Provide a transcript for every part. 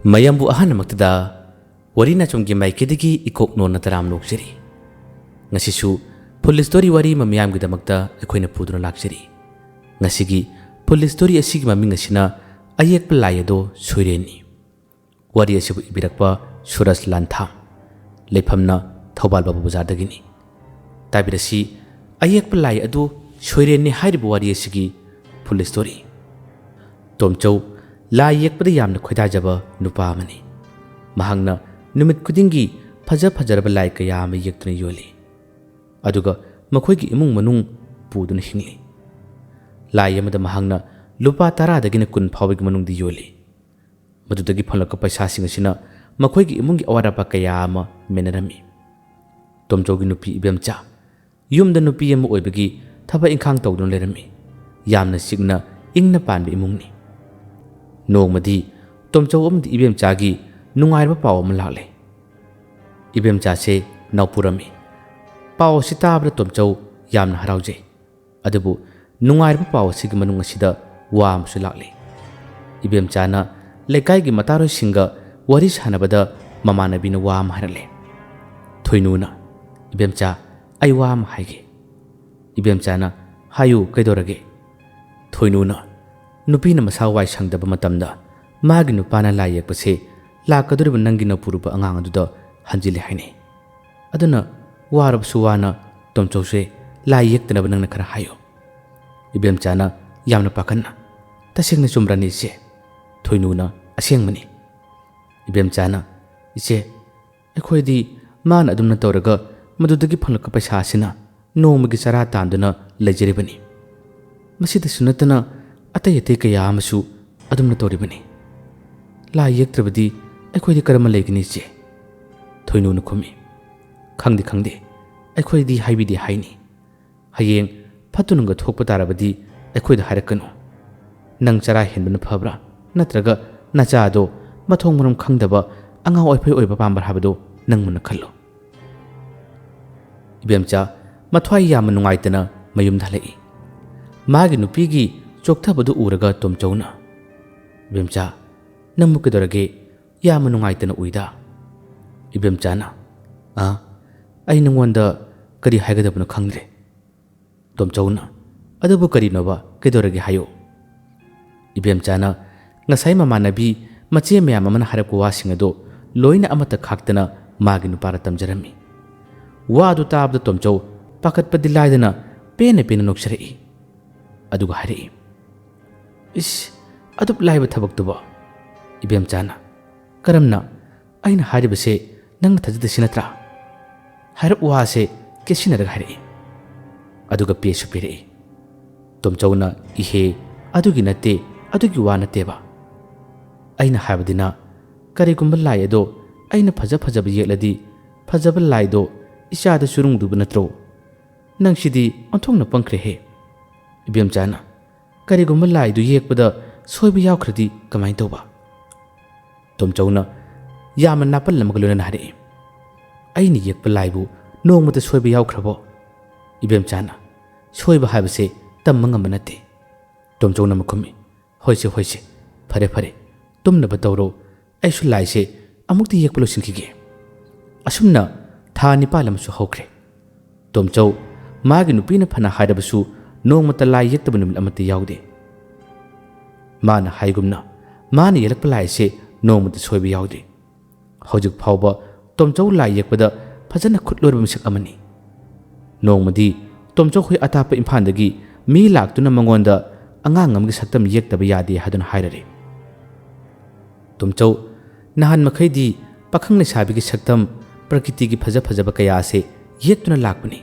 ꯃꯌꯥꯝꯕꯨ ꯑꯍꯥꯟꯕꯃꯛꯇꯗ ꯋꯥꯔꯤ ꯅꯆꯨꯝꯒꯤ ꯃꯥꯏꯀꯩꯗꯒꯤ ꯏꯀꯣꯛ ꯅꯣꯟꯅ ꯇꯔꯥꯝ ꯅꯣꯛꯆꯔꯤ꯫ ꯉꯁꯤꯁꯨ ꯐꯨꯜ ꯁ꯭ꯇꯣꯔꯤ ꯋꯥꯔꯤ ꯑꯃ ꯃꯤꯌꯥꯝꯒꯤꯗꯃꯛꯇ ꯑꯩꯈꯣꯏꯅ ꯄꯨꯗꯨꯅ ꯂꯥꯛꯆꯔꯤ꯫ ꯉꯁꯤꯒꯤ ꯐꯨꯜ ꯁ꯭ꯇꯣꯔꯤ ꯑꯁꯤꯒꯤ ꯃꯃꯤꯡ ꯑꯁꯤꯅ ꯑꯌꯦꯛꯄ ꯂꯥꯏ ꯑꯗꯣ ꯁꯣꯏꯔꯦꯟꯅꯤ꯫ ꯋꯥꯔꯤ ꯑꯁꯤꯕꯨ ꯏꯕꯤꯔꯛꯄ ꯁꯨꯔꯖ ꯂꯥꯟꯊꯥꯝ, ꯂꯩꯐꯝꯅ ꯊꯧꯕꯥꯜ ꯕꯥꯕꯨ ꯕꯖꯥꯔꯗꯒꯤꯅꯤ꯫ ꯇꯥꯕꯤꯔꯁꯤ ꯑꯌꯦꯛꯄ ꯂꯥꯏ ꯑꯗꯨ ꯁꯣꯏꯔꯦꯟꯅꯤ ꯍꯥꯏꯔꯤꯕ ꯋꯥꯔꯤ ꯑꯁꯤꯒꯤ ꯐꯨꯜ ꯁ꯭ꯇꯣꯔꯤ꯫ ꯇꯣꯝꯆꯧ ꯂꯥꯏ ꯌꯦꯛꯄꯗ ꯌꯥꯝꯅ ꯈꯣꯏꯗꯥꯖꯕ ꯅꯨꯄꯥ ꯑꯃꯅꯤ꯫ ꯃꯍꯥꯛꯅ ꯅꯨꯃꯤꯠ ꯈꯨꯗꯤꯡꯒꯤ ꯐꯖꯔꯕ ꯂꯥꯏ ꯀꯌꯥ ꯑꯃ ꯌꯦꯛꯇꯨꯅ ꯌꯣꯜꯂꯤ, ꯑꯗꯨꯒ ꯃꯈꯣꯏꯒꯤ ꯏꯃꯨꯡ ꯃꯅꯨꯡ ꯄꯨꯗꯨꯅ ꯍꯤꯡꯂꯤ꯫ ꯂꯥꯏ ꯑꯃꯗ ꯃꯍꯥꯛꯅ ꯂꯨꯄꯥ 10ꯗꯒꯤꯅ 10 ꯐꯥꯎꯕꯒꯤ ꯃꯅꯨꯡꯗ ꯌꯣꯜꯂꯤ꯫ ꯃꯗꯨꯗꯒꯤ ꯐꯪꯂꯛꯄ ꯄꯩꯁꯥꯁꯤꯡ ꯑꯁꯤꯅ ꯃꯈꯣꯏꯒꯤ ꯏꯃꯨꯡꯒꯤ ꯑꯋꯥꯠ ꯑꯄꯥ ꯀꯌꯥ ꯑꯃ ꯃꯦꯟꯅꯔꯝꯃꯤ꯫ ꯇꯣꯝꯆꯧꯒꯤ ꯅꯨꯄꯤ ꯏꯕꯦꯝꯆꯥ ꯌꯨꯝꯗ ꯅꯨꯄꯤ ꯑꯃ ꯑꯣꯏꯕꯒꯤ ꯊꯕꯛ ꯏꯪꯈꯥꯡ ꯇꯧꯗꯨꯅ ꯂꯩꯔꯝꯃꯤ꯫ ꯌꯥꯝꯅ ꯆꯤꯛꯅ ꯏꯪꯅ ꯄꯥꯟꯕ ꯏꯃꯨꯡꯅꯤ꯫ ꯅꯣꯡꯃꯗꯤ ꯇꯣꯝꯆꯧ ꯑꯃꯗꯤ ꯏꯕꯦꯝꯆꯥꯒꯤ ꯅꯨꯡꯉꯥꯏꯔꯕ ꯄꯥꯎ ꯑꯃ ꯂꯥꯛꯂꯦ꯫ ꯏꯕꯦꯝꯆꯥꯁꯦ ꯅꯥꯎꯄꯨꯔꯝꯃꯤ꯫ ꯄꯥꯎ ꯑꯁꯤ ꯇꯥꯕꯗ ꯇꯣꯝꯆꯧ ꯌꯥꯝꯅ ꯍꯔꯥꯎꯖꯩ꯫ ꯑꯗꯨꯕꯨ ꯅꯨꯡꯉꯥꯏꯔꯕ ꯄꯥꯎ ꯑꯁꯤꯒꯤ ꯃꯅꯨꯡ ꯑꯁꯤꯗ ꯋꯥ ꯑꯃꯁꯨ ꯂꯥꯛꯂꯦ꯫ ꯏꯕꯦꯝꯆꯥꯅ ꯂꯩꯀꯥꯏꯒꯤ ꯃꯇꯥꯔꯣꯏꯁꯤꯡꯒ ꯋꯥꯔꯤ ꯁꯥꯟꯅꯕꯗ ꯃꯃꯥꯟꯅꯕꯤꯅ ꯋꯥ ꯑꯃ ꯍꯥꯏꯔꯛꯂꯦ꯫ ꯊꯣꯏꯅꯨꯅ, "ꯏꯕꯦꯝꯆꯥ, ꯑꯩ ꯋꯥ ꯑꯃ ꯍꯥꯏꯒꯦ"꯫ ꯏꯕꯦꯝꯆꯥꯅ, "ꯍꯥꯏꯌꯨ, ꯀꯩꯗꯧꯔꯒꯦ"꯫ ꯊꯣꯏꯅꯨꯅ, "ꯅꯨꯄꯤꯅ ꯃꯁꯥ ꯋꯥꯏ ꯁꯪꯗꯕ ꯃꯇꯝꯗ ꯃꯥꯒꯤ ꯅꯨꯄꯥꯅ ꯂꯥꯏ ꯌꯦꯛꯄꯁꯦ ꯂꯥꯛꯀꯗꯧꯔꯤꯕ ꯅꯪꯒꯤ ꯅꯄꯨꯔꯨꯕ ꯑꯉꯥꯡ ꯑꯗꯨꯗ ꯍꯟꯖꯤꯜꯂꯦ ꯍꯥꯏꯅꯩ꯫ ꯑꯗꯨꯅ ꯋꯥꯔꯕꯁꯨ ꯋꯥꯅ ꯇꯣꯝꯆꯧꯁꯦ ꯂꯥꯏ ꯌꯦꯛꯇꯅꯕ ꯅꯪꯅ ꯈꯔ ꯍꯥꯏꯌꯨ"꯫ ꯏꯕꯦꯝꯆꯥꯅ ꯌꯥꯝꯅ ꯄꯥꯈꯠꯅ, "ꯇꯁꯦꯡꯅ ꯆꯨꯝꯕ꯭ꯔꯅꯦ ꯏꯆꯦ"꯫ ꯊꯣꯏꯅꯨꯅ, "ꯑꯁꯦꯡꯕꯅꯤ"꯫ ꯏꯕꯦꯝꯆꯥꯅ, "ꯏꯆꯦ, ꯑꯩꯈꯣꯏꯗꯤ ꯃꯥꯅ ꯑꯗꯨꯝꯅ ꯇꯧꯔꯒ ꯃꯗꯨꯗꯒꯤ ꯐꯪꯂꯛꯄ ꯄꯩꯁꯥ ꯑꯁꯤꯅ ꯅꯣꯡꯃꯒꯤ ꯆꯔꯥ ꯇꯥꯟꯗꯨꯅ ꯂꯩꯖꯔꯤꯕꯅꯤ꯫ ꯃꯁꯤꯗꯁꯨ ꯅꯠꯇꯅ ꯑꯇꯩ ꯀꯌꯥ ꯑꯃꯁꯨ ꯑꯗꯨꯝꯅ ꯇꯧꯔꯤꯕꯅꯤ꯫ ꯂꯥꯏ ꯌꯦꯛꯇ꯭ꯔꯕꯗꯤ ꯑꯩꯈꯣꯏꯗꯤ ꯀꯔꯝꯅ ꯂꯩꯒꯅꯤ ꯏꯆꯦ"꯫ ꯊꯣꯏꯅꯨꯅ ꯈꯨꯝꯃꯤ, "ꯈꯪꯗꯦ, ꯑꯩꯈꯣꯏꯗꯤ ꯍꯥꯏꯕꯤꯗꯦ ꯍꯥꯏꯅꯤ꯫ ꯍꯌꯦꯡ ꯐꯠꯇ-ꯅꯨꯡꯒ ꯊꯣꯛꯄ ꯇꯥꯔꯕꯗꯤ ꯑꯩꯈꯣꯏꯗ ꯍꯥꯏꯔꯛꯀꯅꯨ꯫ ꯅꯪ ꯆꯔꯥ ꯍꯦꯟꯕꯅ ꯐꯕ꯭ꯔꯥ ꯅꯠꯇ꯭ꯔꯒ ꯅꯆꯥꯗꯣ ꯃꯊꯣꯡ ꯃꯔꯝ ꯈꯪꯗꯕ ꯑꯉꯥꯡ ꯑꯣꯏꯐꯩ ꯑꯣꯏꯕ ꯄꯥꯝꯕ꯭ꯔꯥ ꯍꯥꯏꯕꯗꯣ ꯅꯪ ꯃꯨꯟꯅ ꯈꯜꯂꯨ"꯫ ꯏꯕꯦꯝꯆꯥ ꯃꯊ꯭ꯋꯥꯏ ꯌꯥꯝꯅ ꯅꯨꯡꯉꯥꯏꯇꯅ ꯃꯌꯨꯝꯗ ꯍꯜꯂꯛꯏ꯫ ꯃꯥꯒꯤ ꯅꯨꯄꯤꯒꯤ ꯆꯣꯛꯊꯕꯗꯨ ꯎꯔꯒ ꯇꯣꯝꯆꯧꯅ, "ꯏꯕꯦꯝꯆꯥ, ꯅꯪꯕꯨ ꯀꯩꯗꯧꯔꯒꯦ? ꯌꯥꯝꯅ ꯅꯨꯡꯉꯥꯏꯇꯅ ꯎꯏꯗ"꯫ ꯏꯕꯦꯝꯆꯥꯅ, "ꯑꯩ ꯅꯉꯣꯟꯗ ꯀꯔꯤ ꯍꯥꯏꯒꯗꯕꯅꯣ ꯈꯪꯗ꯭ꯔꯦ"꯫ ꯇꯣꯝꯆꯧꯅ, "ꯑꯗꯨꯕꯨ ꯀꯔꯤꯅꯣꯕ? ꯀꯩꯗꯧꯔꯒꯦ ꯍꯥꯏꯌꯨ"꯫ ꯏꯕꯦꯝꯆꯥꯅ ꯉꯁꯥꯏ ꯃꯃꯥꯟꯅꯕꯤ ꯃꯆꯦ ꯃꯌꯥꯝ ꯑꯃꯅ ꯍꯥꯏꯔꯛꯄ ꯋꯥꯁꯤꯡ ꯑꯗꯣ ꯂꯣꯏꯅ ꯑꯃꯠꯇ ꯈꯥꯛꯇꯅ ꯃꯥꯒꯤ ꯅꯨꯄꯥꯗ ꯇꯝꯖꯔꯝꯃꯤ꯫ ꯋꯥ ꯑꯗꯨ ꯇꯥꯕꯗ ꯇꯣꯝꯆꯧ ꯄꯥꯈꯠꯄꯗꯤ ꯂꯥꯏꯗꯅ ꯄꯦꯟꯅ ꯅꯣꯛꯆꯔꯛꯏ꯫ ꯑꯗꯨꯒ ꯍꯥꯏꯔꯛꯏ, "ꯏꯁ, ꯑꯗꯨꯛ ꯂꯥꯏꯕ ꯊꯕꯛꯇꯨꯕꯣ"꯫ ꯏꯕꯦꯝꯆꯥꯅ, "ꯀꯔꯝꯅ? ꯑꯩꯅ ꯍꯥꯏꯔꯤꯕꯁꯦ ꯅꯪꯅ ꯊꯥꯖꯗꯦꯁꯤ ꯅꯠꯇ꯭ꯔꯥ"꯫ ꯍꯥꯏꯔꯞ ꯋꯥꯁꯦ ꯀꯦꯠꯁꯤꯟꯅꯔꯒ ꯍꯥꯏꯔꯛꯏ꯫ ꯑꯗꯨꯒ ꯄꯦꯁꯨ ꯄꯤꯔꯛꯏ꯫ ꯇꯣꯝꯆꯧꯅ, "ꯏꯍꯦ, ꯑꯗꯨꯒꯤ ꯅꯠꯇꯦ, ꯑꯗꯨꯒꯤ ꯋꯥ ꯅꯠꯇꯦꯕ. ꯑꯩꯅ ꯍꯥꯏꯕꯗꯤꯅ ꯀꯔꯤꯒꯨꯝꯕ ꯂꯥꯏ ꯑꯗꯣ ꯑꯩꯅ ꯐꯖꯕ ꯌꯦꯛꯂꯗꯤ ꯐꯖꯕ ꯂꯥꯏꯗꯣ ꯏꯆꯥꯗ ꯆꯨꯔꯨꯡꯗꯨꯕ ꯅꯠꯇ꯭ꯔꯣ? ꯅꯪꯁꯤꯗꯤ ꯑꯣꯟꯊꯣꯛꯅ ꯄꯪꯈ꯭ꯔꯦꯍꯦ"꯫ ꯏꯕꯦꯝꯆꯥꯅ, "ꯀꯔꯤꯒꯨꯝꯕ ꯂꯥꯏꯗꯨ ꯌꯦꯛꯄꯗ ꯁꯣꯏꯕ ꯌꯥꯎꯈ꯭ꯔꯗꯤ ꯀꯃꯥꯏꯅ ꯇꯧꯕ"꯫ ꯇꯣꯝꯆꯧꯅ ꯌꯥꯝꯅ ꯅꯥꯄꯜ ꯑꯃꯒ ꯂꯣꯏꯅꯅ ꯍꯥꯏꯔꯛꯏ, "ꯑꯩꯅ ꯌꯦꯛꯄ ꯂꯥꯏꯕꯨ ꯅꯣꯡꯃꯇ ꯁꯣꯏꯕ ꯌꯥꯎꯈ꯭ꯔꯕꯣ"꯫ ꯏꯕꯦꯝꯆꯥꯅ, "ꯁꯣꯏꯕ ꯍꯥꯏꯕꯁꯦ ꯇꯝꯕ ꯉꯝꯕ ꯅꯠꯇꯦ"꯫ ꯇꯣꯝꯆꯧꯅ ꯃꯈꯨꯝꯃꯤ, ꯍꯣꯏꯁꯦ, ꯐꯔꯦ, ꯇꯨꯝꯅꯕ ꯇꯧꯔꯣ, ꯑꯩꯁꯨ ꯂꯥꯏꯁꯦ ꯑꯃꯨꯛꯇ ꯌꯦꯛꯄ ꯂꯣꯏꯁꯤꯟꯈꯤꯒꯦ"꯫ ꯑꯁꯨꯝꯅ ꯊꯥ 9 ꯑꯃꯁꯨ ꯍꯧꯈ꯭ꯔꯦ꯫ ꯇꯣꯝꯆꯧ ꯃꯥꯒꯤ ꯅꯨꯄꯤꯅ ꯐꯅ ꯍꯥꯏꯔꯕꯁꯨ ꯅꯣꯡꯃꯇ ꯂꯥꯏ ꯌꯦꯛꯇꯕ ꯅꯨꯃꯤꯠ ꯑꯃꯠꯇ ꯌꯥꯎꯗꯦ꯫ ꯃꯥꯅ ꯍꯥꯏꯒꯨꯝꯅ ꯃꯥꯅ ꯌꯦꯛꯂꯛꯄ ꯂꯥꯏꯁꯦ ꯅꯣꯡꯃꯇ ꯁꯣꯏꯕ ꯌꯥꯎꯗꯦ꯫ ꯍꯧꯖꯤꯛ ꯐꯥꯎꯕ ꯇꯣꯝꯆꯧ ꯂꯥꯏ ꯌꯦꯛꯄꯗ ꯐꯖꯅ ꯈꯨꯠꯂꯣꯏꯔꯕ ꯃꯤꯁꯛ ꯑꯃꯅꯤ꯫ ꯅꯣꯡꯃꯗꯤ ꯇꯣꯝꯆꯧ ꯍꯣꯏ ꯑꯇꯥꯞꯄ ꯏꯝꯐꯥꯜꯗꯒꯤ ꯃꯤ ꯂꯥꯛꯇꯨꯅ ꯃꯉꯣꯟꯗ ꯑꯉꯥꯡ ꯑꯃꯒꯤ ꯁꯛꯇꯝ ꯌꯦꯛꯇꯕ ꯌꯥꯗꯦ ꯍꯥꯏꯗꯨꯅ ꯍꯥꯏꯔꯔꯦ꯫ ꯇꯣꯝꯆꯧ ꯅꯍꯥꯟ ꯃꯈꯩꯗꯤ ꯄꯥꯈꯪ ꯂꯩꯁꯥꯕꯤꯒꯤ ꯁꯛꯇꯝ, ꯄ꯭ꯔꯀꯤꯇꯤꯒꯤ ꯐꯖꯕ ꯀꯌꯥ ꯑꯁꯦ ꯌꯦꯛꯇꯨꯅ ꯂꯥꯛꯄꯅꯤ꯫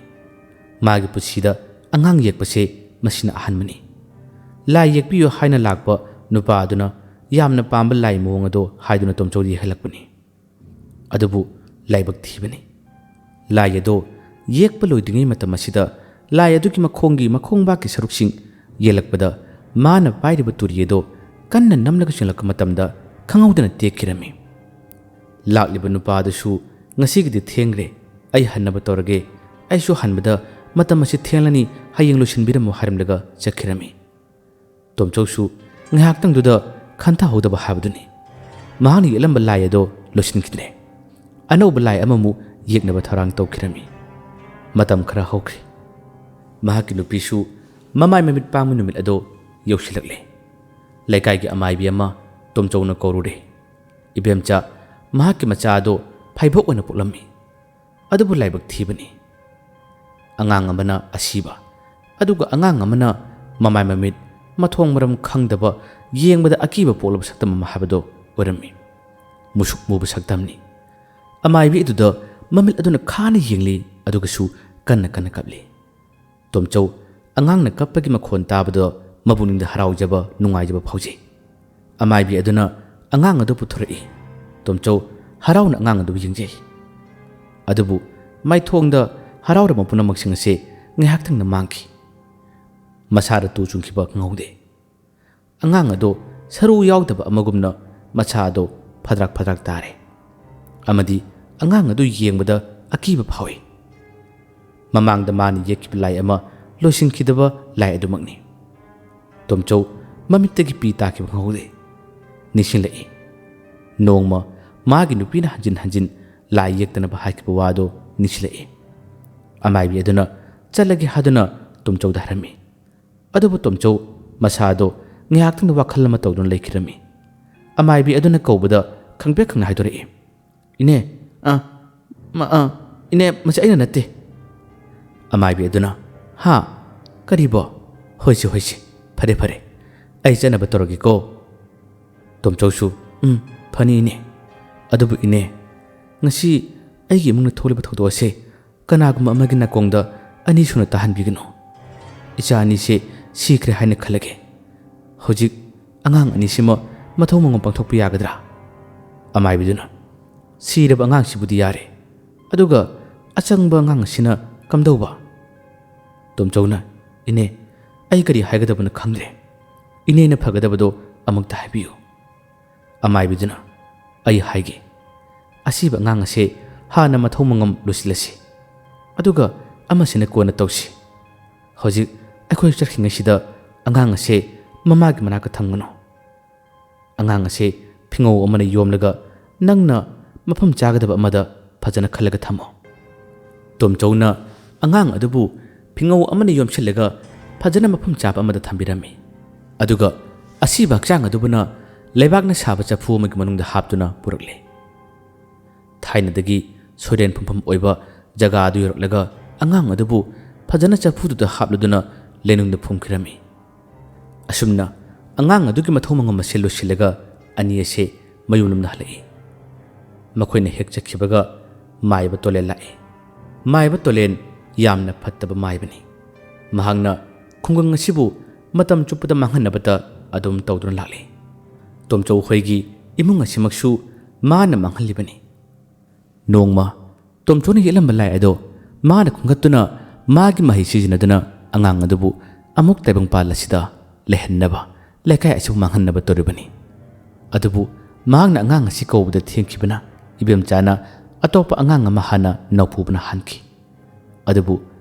ꯃꯥꯒꯤ ꯄꯨꯟꯁꯤꯗ ꯑꯉꯥꯡ ꯌꯦꯛꯄꯁꯦ ꯃꯁꯤꯅ ꯑꯍꯥꯟꯕꯅꯤ꯫ ꯂꯥꯏ ꯌꯦꯛꯄꯤꯌꯨ ꯍꯥꯏꯅ ꯂꯥꯛꯄ ꯅꯨꯄꯥ ꯑꯗꯨꯅ ꯌꯥꯝꯅ ꯄꯥꯝꯕ ꯂꯥꯏ ꯃꯑꯣꯡ ꯑꯗꯣ ꯍꯥꯏꯗꯨꯅ ꯇꯣꯝꯆꯧ ꯌꯦꯛꯍꯜꯂꯛꯄꯅꯤ꯫ ꯑꯗꯨꯕꯨ ꯂꯥꯏꯕꯛ ꯊꯤꯕꯅꯤ꯫ ꯂꯥꯏ ꯑꯗꯣ ꯌꯦꯛꯄ ꯂꯣꯏꯗ꯭ꯔꯤꯉꯩ ꯃꯇꯝ ꯑꯁꯤꯗ ꯂꯥꯏ ꯑꯗꯨꯒꯤ ꯃꯈꯣꯡꯕꯥꯛꯀꯤ ꯁꯔꯨꯛꯁꯤꯡ ꯌꯦꯛꯂꯛꯄꯗ ꯃꯥꯅ ꯄꯥꯏꯔꯤꯕ ꯇꯨꯔꯤ ꯑꯗꯣ ꯀꯟꯅ ꯅꯝꯂꯒ ꯆꯤꯡꯂꯛꯄ ꯃꯇꯝꯗ ꯈꯪꯍꯧꯗꯅ ꯇꯦꯛꯈꯤꯔꯝꯃꯤ꯫ ꯂꯥꯛꯂꯤꯕ ꯅꯨꯄꯥ ꯑꯗꯨꯁꯨ "ꯉꯁꯤꯒꯤꯗꯤ ꯊꯦꯡꯈ꯭ꯔꯦ, ꯑꯩ ꯍꯟꯅꯕ ꯇꯧꯔꯒꯦ. ꯑꯩꯁꯨ ꯍꯟꯕꯗ ꯃꯇꯝ ꯑꯁꯤ ꯊꯦꯡꯂꯅꯤ, ꯍꯌꯦꯡ ꯂꯣꯏꯁꯤꯟꯕꯤꯔꯝꯃꯨ" ꯍꯥꯏꯔꯝꯂꯒ ꯆꯠꯈꯤꯔꯝꯃꯤ꯫ ꯇꯣꯝꯆꯧꯁꯨ ꯉꯥꯏꯍꯥꯛꯇꯪꯗꯨꯗ ꯈꯟꯊꯍꯧꯗꯕ ꯍꯥꯏꯕꯗꯨꯅꯤ꯫ ꯃꯍꯥꯛꯅ ꯌꯦꯛꯂꯝꯕ ꯂꯥꯏ ꯑꯗꯣ ꯂꯣꯏꯁꯤꯟꯈꯤꯗ꯭ꯔꯦ꯫ ꯑꯅꯧꯕ ꯂꯥꯏ ꯑꯃꯃꯨꯛ ꯌꯦꯛꯅꯕ ꯊꯧꯔꯥꯡ ꯇꯧꯈꯤꯔꯝꯃꯤ꯫ ꯃꯇꯝ ꯈꯔ ꯍꯧꯈ꯭ꯔꯦ꯫ ꯃꯍꯥꯛꯀꯤ ꯅꯨꯄꯤꯁꯨ ꯃꯃꯥꯏ ꯃꯃꯤꯠ ꯄꯥꯡꯕ ꯅꯨꯃꯤꯠ ꯑꯗꯣ ꯌꯧꯁꯤꯜꯂꯛꯂꯦ꯫ ꯂꯩꯀꯥꯏꯒꯤ ꯑꯃꯥꯏꯕꯤ ꯑꯃ ꯇꯣꯝꯆꯧꯅ ꯀꯧꯔꯨꯔꯦ꯫ ꯏꯕꯦꯝꯆꯥ, ꯃꯍꯥꯛꯀꯤ ꯃꯆꯥ ꯑꯗꯣ ꯐꯩꯕꯣꯛ ꯑꯣꯏꯅ ꯄꯣꯛꯂꯝꯃꯤ, ꯑꯗꯨꯕꯨ ꯂꯥꯏꯕꯛ ꯊꯤꯕꯅꯤ꯫ ꯑꯉꯥꯡ ꯑꯃꯅ ꯑꯁꯤꯕ, ꯑꯗꯨꯒ ꯑꯉꯥꯡ ꯑꯃꯅ ꯃꯃꯥꯏ ꯃꯃꯤꯠ ꯃꯊꯣꯡ ꯃꯔꯝ ꯈꯪꯗꯕ, ꯌꯦꯡꯕꯗ ꯑꯀꯤꯕ ꯄꯣꯛꯂꯕ ꯁꯛꯇꯝ ꯑꯃ ꯍꯥꯏꯕꯗꯣ ꯑꯣꯏꯔꯝꯃꯤ꯫ ꯃꯨꯁꯨꯛ ꯃꯨꯕ ꯁꯛꯇꯝꯅꯤ꯫ ꯑꯃꯥꯏꯕꯤ ꯑꯗꯨꯗ ꯃꯃꯤꯠ ꯑꯗꯨꯅ ꯈꯥꯅ ꯌꯦꯡꯂꯤ, ꯑꯗꯨꯒꯁꯨ ꯀꯟꯅ ꯀꯟꯅ ꯀꯞꯂꯤ꯫ ꯇꯣꯝꯆꯧ ꯑꯉꯥꯡꯅ ꯀꯞꯄꯒꯤ ꯃꯈꯣꯟ ꯇꯥꯕꯗ ꯃꯕꯨꯛꯅꯤꯡꯗ ꯍꯔꯥꯎꯖꯕ, ꯅꯨꯡꯉꯥꯏꯖꯕ ꯐꯥꯎꯖꯩ꯫ ꯑꯃꯥꯏꯕꯤ ꯑꯗꯨꯅ ꯑꯉꯥꯡ ꯑꯗꯨ ꯄꯨꯊꯣꯔꯛꯏ꯫ ꯇꯣꯝꯆꯧ ꯍꯔꯥꯎꯅ ꯑꯉꯥꯡ ꯑꯗꯨꯕꯨ ꯌꯦꯡꯖꯩ꯫ ꯑꯗꯨꯕꯨ ꯃꯥꯏꯊꯣꯡꯗ ꯍꯔꯥꯎꯔꯕ ꯄꯨꯝꯅꯃꯛꯁꯤꯡ ꯑꯁꯤ ꯉꯥꯏꯍꯥꯛꯇꯪꯗ ꯃꯥꯡꯈꯤ꯫ ꯃꯁꯥꯗ ꯇꯨ ꯆꯨꯡꯈꯤꯕ ꯈꯪꯍꯧꯗꯦ꯫ ꯑꯉꯥꯡ ꯑꯗꯣ ꯁꯔꯨ ꯌꯥꯎꯗꯕ ꯑꯃꯒꯨꯝꯅ ꯃꯁꯥ ꯑꯗꯣ ꯐꯗ꯭ꯔꯥꯛ ꯐꯗ꯭ꯔꯥꯛ ꯇꯥꯔꯦ, ꯑꯃꯗꯤ ꯑꯉꯥꯡ ꯑꯗꯨ ꯌꯦꯡꯕꯗ ꯑꯀꯤꯕ ꯐꯥꯎꯏ꯫ ꯃꯃꯥꯡꯗ ꯃꯥꯅ ꯌꯦꯛꯈꯤꯕ ꯂꯥꯏ ꯑꯃ ꯂꯣꯏꯁꯤꯟꯈꯤꯗꯕ ꯂꯥꯏ ꯑꯗꯨꯃꯛꯅꯤ꯫ ꯇꯣꯝꯆꯧ ꯃꯃꯤꯠꯇꯒꯤ ꯄꯤ ꯇꯥꯈꯤꯕ ꯈꯪꯍꯧꯗꯦ꯫ ꯅꯤꯡꯁꯤꯡꯂꯛꯏ, ꯅꯣꯡꯃ ꯃꯥꯒꯤ ꯅꯨꯄꯤꯅ ꯍꯟꯖꯤꯟ ꯍꯟꯖꯤꯟ ꯂꯥꯏ ꯌꯦꯛꯇꯅꯕ ꯍꯥꯏꯈꯤꯕ ꯋꯥꯗꯣ ꯅꯤꯡꯁꯤꯡꯂꯛꯏ꯫ ꯑꯃꯥꯏꯕꯤ ꯑꯗꯨꯅ ꯆꯠꯂꯒꯦ ꯍꯥꯏꯗꯨꯅ ꯇꯣꯝꯆꯧꯗ ꯍꯥꯏꯔꯝꯃꯤ꯫ ꯑꯗꯨꯕꯨ ꯇꯣꯝꯆꯧ ꯃꯁꯥꯗꯣ ꯉꯥꯏꯍꯥꯛꯇꯪꯗ ꯋꯥꯈꯜ ꯑꯃ ꯇꯧꯗꯨꯅ ꯂꯩꯈꯤꯔꯝꯃꯤ꯫ ꯑꯃꯥꯏꯕꯤ ꯑꯗꯨꯅ ꯀꯧꯕꯗ ꯈꯪꯄ꯭ꯔꯦꯛ ꯈꯪꯅ ꯍꯥꯏꯗꯣꯔꯛꯏ, ꯏꯅꯦ, ꯏꯅꯦ, ꯃꯁꯤ ꯑꯩꯅ ꯅꯠꯇꯦ꯫ ꯑꯃꯥꯏꯕꯤ ꯑꯗꯨꯅ, ꯍꯥ, ꯀꯔꯤꯕꯣ? ꯍꯣꯏꯁꯤ ꯍꯣꯏꯁꯤ, ꯐꯔꯦ ꯐꯔꯦ, ꯑꯩ ꯆꯠꯅꯕ ꯇꯧꯔꯒꯦꯀꯣ꯫ ꯇꯣꯝꯆꯧꯁꯨ, ꯐꯅꯤ ꯏꯅꯦ꯫ ꯑꯗꯨꯕꯨ ꯏꯅꯦ, ꯉꯁꯤ ꯑꯩꯒꯤ ꯏꯃꯨꯡꯗ ꯊꯣꯛꯂꯤꯕ ꯊꯧꯗꯣꯛ ꯑꯁꯤ ꯀꯅꯥꯒꯨꯝꯕ ꯑꯃꯒꯤ ꯅꯥꯀꯣꯡꯗ ꯑꯅꯤꯁꯨꯅ ꯇꯥꯍꯟꯕꯤꯒꯅꯨ꯫ ꯏꯆꯥ ꯑꯅꯤꯁꯤ ꯁꯤꯈ꯭ꯔꯦ ꯍꯥꯏꯅ ꯈꯜꯂꯒꯦ꯫ ꯍꯧꯖꯤꯛ ꯑꯉꯥꯡ ꯑꯅꯤꯁꯤꯃ ꯃꯊꯧ ꯃꯉꯝ ꯄꯥꯡꯊꯣꯛꯄ ꯌꯥꯒꯗ꯭ꯔꯥ? ꯑꯃꯥꯏꯕꯤꯗꯨꯅ, ꯁꯤꯔꯕ ꯑꯉꯥꯡꯁꯤꯕꯨꯗꯤ ꯌꯥꯔꯦ, ꯑꯗꯨꯒ ꯑꯆꯪꯕ ꯑꯉꯥꯡ ꯑꯁꯤꯅ ꯀꯝꯗꯧꯕ? ꯇꯣꯝꯆꯧꯅ, ꯏꯅꯦ, ꯑꯩ ꯀꯔꯤ ꯍꯥꯏꯒꯗꯕꯅꯣ ꯈꯪꯗ꯭ꯔꯦ꯫ ꯏꯅꯦꯅ ꯐꯒꯗꯕꯗꯣ ꯑꯃꯨꯛꯇ ꯍꯥꯏꯕꯤꯌꯨ꯫ ꯑꯃꯥꯏꯕꯤꯗꯨꯅ, ꯑꯩ ꯍꯥꯏꯒꯦ꯫ ꯑꯁꯤꯕ ꯑꯉꯥꯡ ꯑꯁꯤ ꯍꯥꯟꯅ ꯃꯊꯧ ꯃꯉꯝ ꯂꯣꯏꯁꯤꯜꯂꯁꯤ, ꯑꯗꯨꯒ ꯑꯃꯁꯤꯅ ꯀꯣꯟꯅ ꯇꯧꯁꯤ꯫ ꯍꯧꯖꯤꯛ ꯑꯩꯈꯣꯏ ꯆꯠꯈ꯭ꯔꯤꯉꯩꯁꯤꯗ ꯑꯉꯥꯡ ꯑꯁꯤ ꯃꯃꯥꯒꯤ ꯃꯅꯥꯛꯇ ꯊꯝꯒꯅꯨ꯫ ꯑꯉꯥꯡ ꯑꯁꯤ ꯐꯤꯉꯧ ꯑꯃꯅ ꯌꯣꯝꯂꯒ ꯅꯪꯅ ꯃꯐꯝ ꯆꯥꯒꯗꯕ ꯑꯃꯗ ꯐꯖꯅ ꯈꯜꯂꯒ ꯊꯝꯃꯣ꯫ ꯇꯣꯝꯆꯧꯅ ꯑꯉꯥꯡ ꯑꯗꯨꯕꯨ ꯐꯤꯉꯧ ꯑꯃꯅ ꯌꯣꯝꯁꯤꯜꯂꯒ ꯐꯖꯅ ꯃꯐꯝ ꯆꯥꯕ ꯑꯃꯗ ꯊꯝꯕꯤꯔꯝꯃꯤ꯫ ꯑꯗꯨꯒ ꯑꯁꯤꯕ ꯍꯛꯆꯥꯡ ꯑꯗꯨꯕꯨꯅ ꯂꯩꯕꯥꯛꯅ ꯁꯥꯕ ꯆꯐꯨ ꯑꯃꯒꯤ ꯃꯅꯨꯡꯗ ꯍꯥꯞꯇꯨꯅ ꯄꯨꯔꯛꯂꯦ꯫ ꯊꯥꯏꯅꯗꯒꯤ ꯁꯣꯏꯔꯦꯟ ꯐꯨꯝꯐꯝ ꯑꯣꯏꯕ ꯖꯒꯥ ꯑꯗꯨ ꯌꯧꯔꯛꯂꯒ ꯑꯉꯥꯡ ꯑꯗꯨꯕꯨ ꯐꯖꯅ ꯆꯐꯨꯗꯨꯗ ꯍꯥꯞꯂꯗꯨꯅ ꯂꯩꯅꯨꯡꯗ ꯐꯨꯝꯈꯤꯔꯝꯃꯤ꯫ ꯑꯁꯨꯝꯅ ꯑꯉꯥꯡ ꯑꯗꯨꯒꯤ ꯃꯊꯧ ꯃꯉꯝ ꯑꯁꯤ ꯂꯣꯏꯁꯤꯜꯂꯒ ꯑꯅꯤ ꯑꯁꯤ ꯃꯌꯨꯝꯂꯣꯝꯗ ꯍꯜꯂꯛꯏ꯫ ꯃꯈꯣꯏꯅ ꯍꯦꯛ ꯆꯠꯈꯤꯕꯒ ꯃꯥꯏꯕ ꯇꯣꯂꯦꯟ ꯂꯥꯛꯏ꯫ ꯃꯥꯏꯕ ꯇꯣꯂꯦꯟ ꯌꯥꯝꯅ ꯐꯠꯇꯕ ꯃꯥꯏꯕꯅꯤ꯫ ꯃꯍꯥꯛꯅ ꯈꯨꯡꯒꯪ ꯑꯁꯤꯕꯨ ꯃꯇꯝ ꯆꯨꯞꯄꯗ ꯃꯥꯡꯍꯟꯅꯕꯇ ꯑꯗꯨꯝ ꯇꯧꯗꯨꯅ ꯂꯥꯛꯂꯤ꯫ ꯇꯣꯝꯆꯧ ꯍꯣꯏꯒꯤ ꯏꯃꯨꯡ ꯑꯁꯤꯃꯛꯁꯨ ꯃꯥꯅ ꯃꯥꯡꯍꯜꯂꯤꯕꯅꯤ꯫ ꯅꯣꯡꯃ ꯇꯣꯝꯆꯧꯅ ꯌꯦꯛꯂꯝꯕ ꯂꯥꯏ ꯑꯗꯣ ꯃꯥꯅ ꯈꯨꯡꯒꯠꯇꯨꯅ ꯃꯥꯒꯤ ꯃꯍꯩ ꯁꯤꯖꯤꯟꯅꯗꯨꯅ ꯑꯉꯥꯡ ꯑꯗꯨꯕꯨ ꯑꯃꯨꯛ ꯇꯥꯏꯕꯪꯄꯥꯜ ꯑꯁꯤꯗ ꯂꯩꯍꯟꯅꯕ, ꯂꯩꯀꯥꯏ ꯑꯁꯤꯕꯨ ꯃꯥꯡꯍꯟꯅꯕ ꯇꯧꯔꯤꯕꯅꯤ꯫ ꯑꯗꯨꯕꯨ ꯃꯍꯥꯛꯅ ꯑꯉꯥꯡ ꯑꯁꯤ ꯀꯧꯕꯗ ꯊꯦꯡꯈꯤꯕꯅ ꯏꯕꯦꯝꯆꯥꯅ ꯑꯇꯣꯞꯄ ꯑꯉꯥꯡ ꯑꯃ ꯍꯥꯟꯅ ꯅꯧꯄꯨꯕꯅ ꯍꯥꯟꯈꯤ꯫ ꯑꯗꯨꯕꯨ